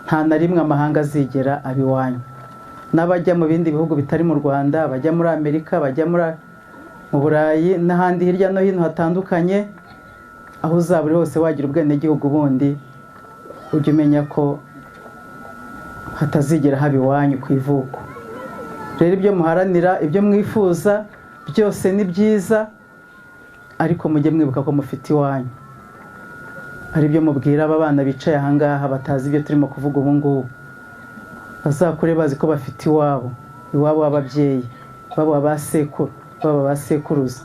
Nta na rimwe amahanga azigera aba iwanyu. N'abajya mu bindi bihugu bitari mu Rwanda, bajya muri Amerika, bajya mu Burayi n'ahandi hirya no hino hatandukanye, aho uzaba uri hose wagira ubwenegihugu bundi, ujye umenya ko hatazigera haba iwanyu ku ivuko. Rero ibyo muharanira, ibyo mwifuza byose ni byiza, ariko mujye mwibuka ko mufite iwanyu. Ari byo mubwira aba bana bicaye ahangaha batazi ibyo turimo kuvuga ubu ngubu. Bazakure bazi ko bafite iwabo, iwabo w'ababyeyi, baba abasekuru, baba abasekuruza,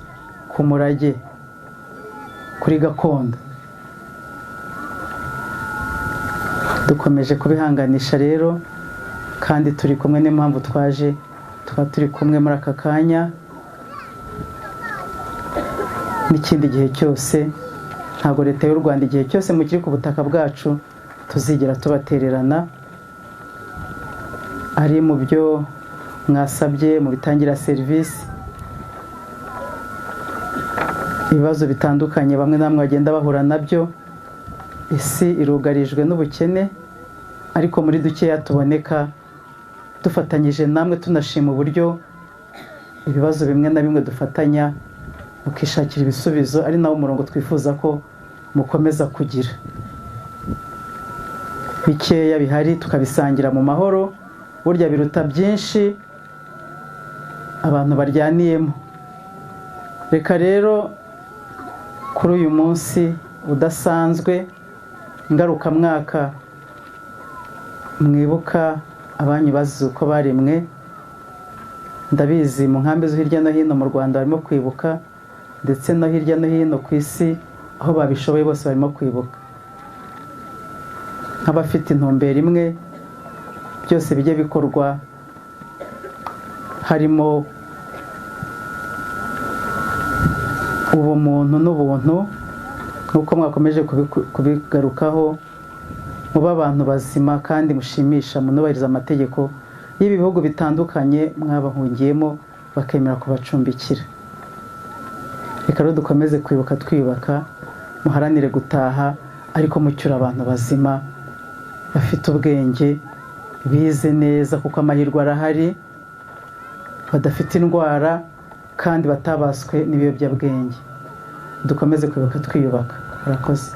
ku murage, kuri gakondo. Dukomeje kubihanganisha rero, kandi turi kumwe, niyo mpamvu twaje, tukaba turi kumwe muri aka kanya n'ikindi gihe cyose. Ntabwo leta y'u Rwanda igihe cyose mukiri ku butaka bwacu tuzigera tubatererana, ari mu byo mwasabye, mu bitangira serivisi, ibibazo bitandukanye bamwe namwe bagenda bahura nabyo. Isi irugarijwe n'ubukene, ariko muri dukeya tuboneka dufatanyije namwe, tunashima uburyo ibibazo bimwe na bimwe dufatanya mukishakira ibisubizo, ari nawo umurongo twifuza ko mukomeza kugira. Bikeya bihari tukabisangira mu mahoro, burya biruta byinshi abantu baryaniyemo. Reka rero kuri uyu munsi udasanzwe ngarukamwaka, mwibuka abanyu bazize uko baremwe. Ndabizi mu nkambi zo hirya no hino mu Rwanda barimo kwibuka, ndetse no hirya no hino ku isi aho babishoboye bose barimo kwibuka. Nk'abafite intumbero imwe, byose bijye bikorwa harimo ubumuntu n'ubuntu, nk'uko mwakomeje kubigarukaho. Muba abantu bazima kandi mushimisha, munubahiriza amategeko y'ibi bihugu bitandukanye mwabahungiyemo, bakemera kubacumbikira. Reka rero dukomeze kwibuka twiyubaka, muharanire gutaha, ariko mucyura abantu bazima bafite ubwenge, bize neza, kuko amahirwe arahari, badafite indwara kandi batabaswe n'ibiyobyabwenge. Dukomeze kwibuka twiyubaka. Murakoze.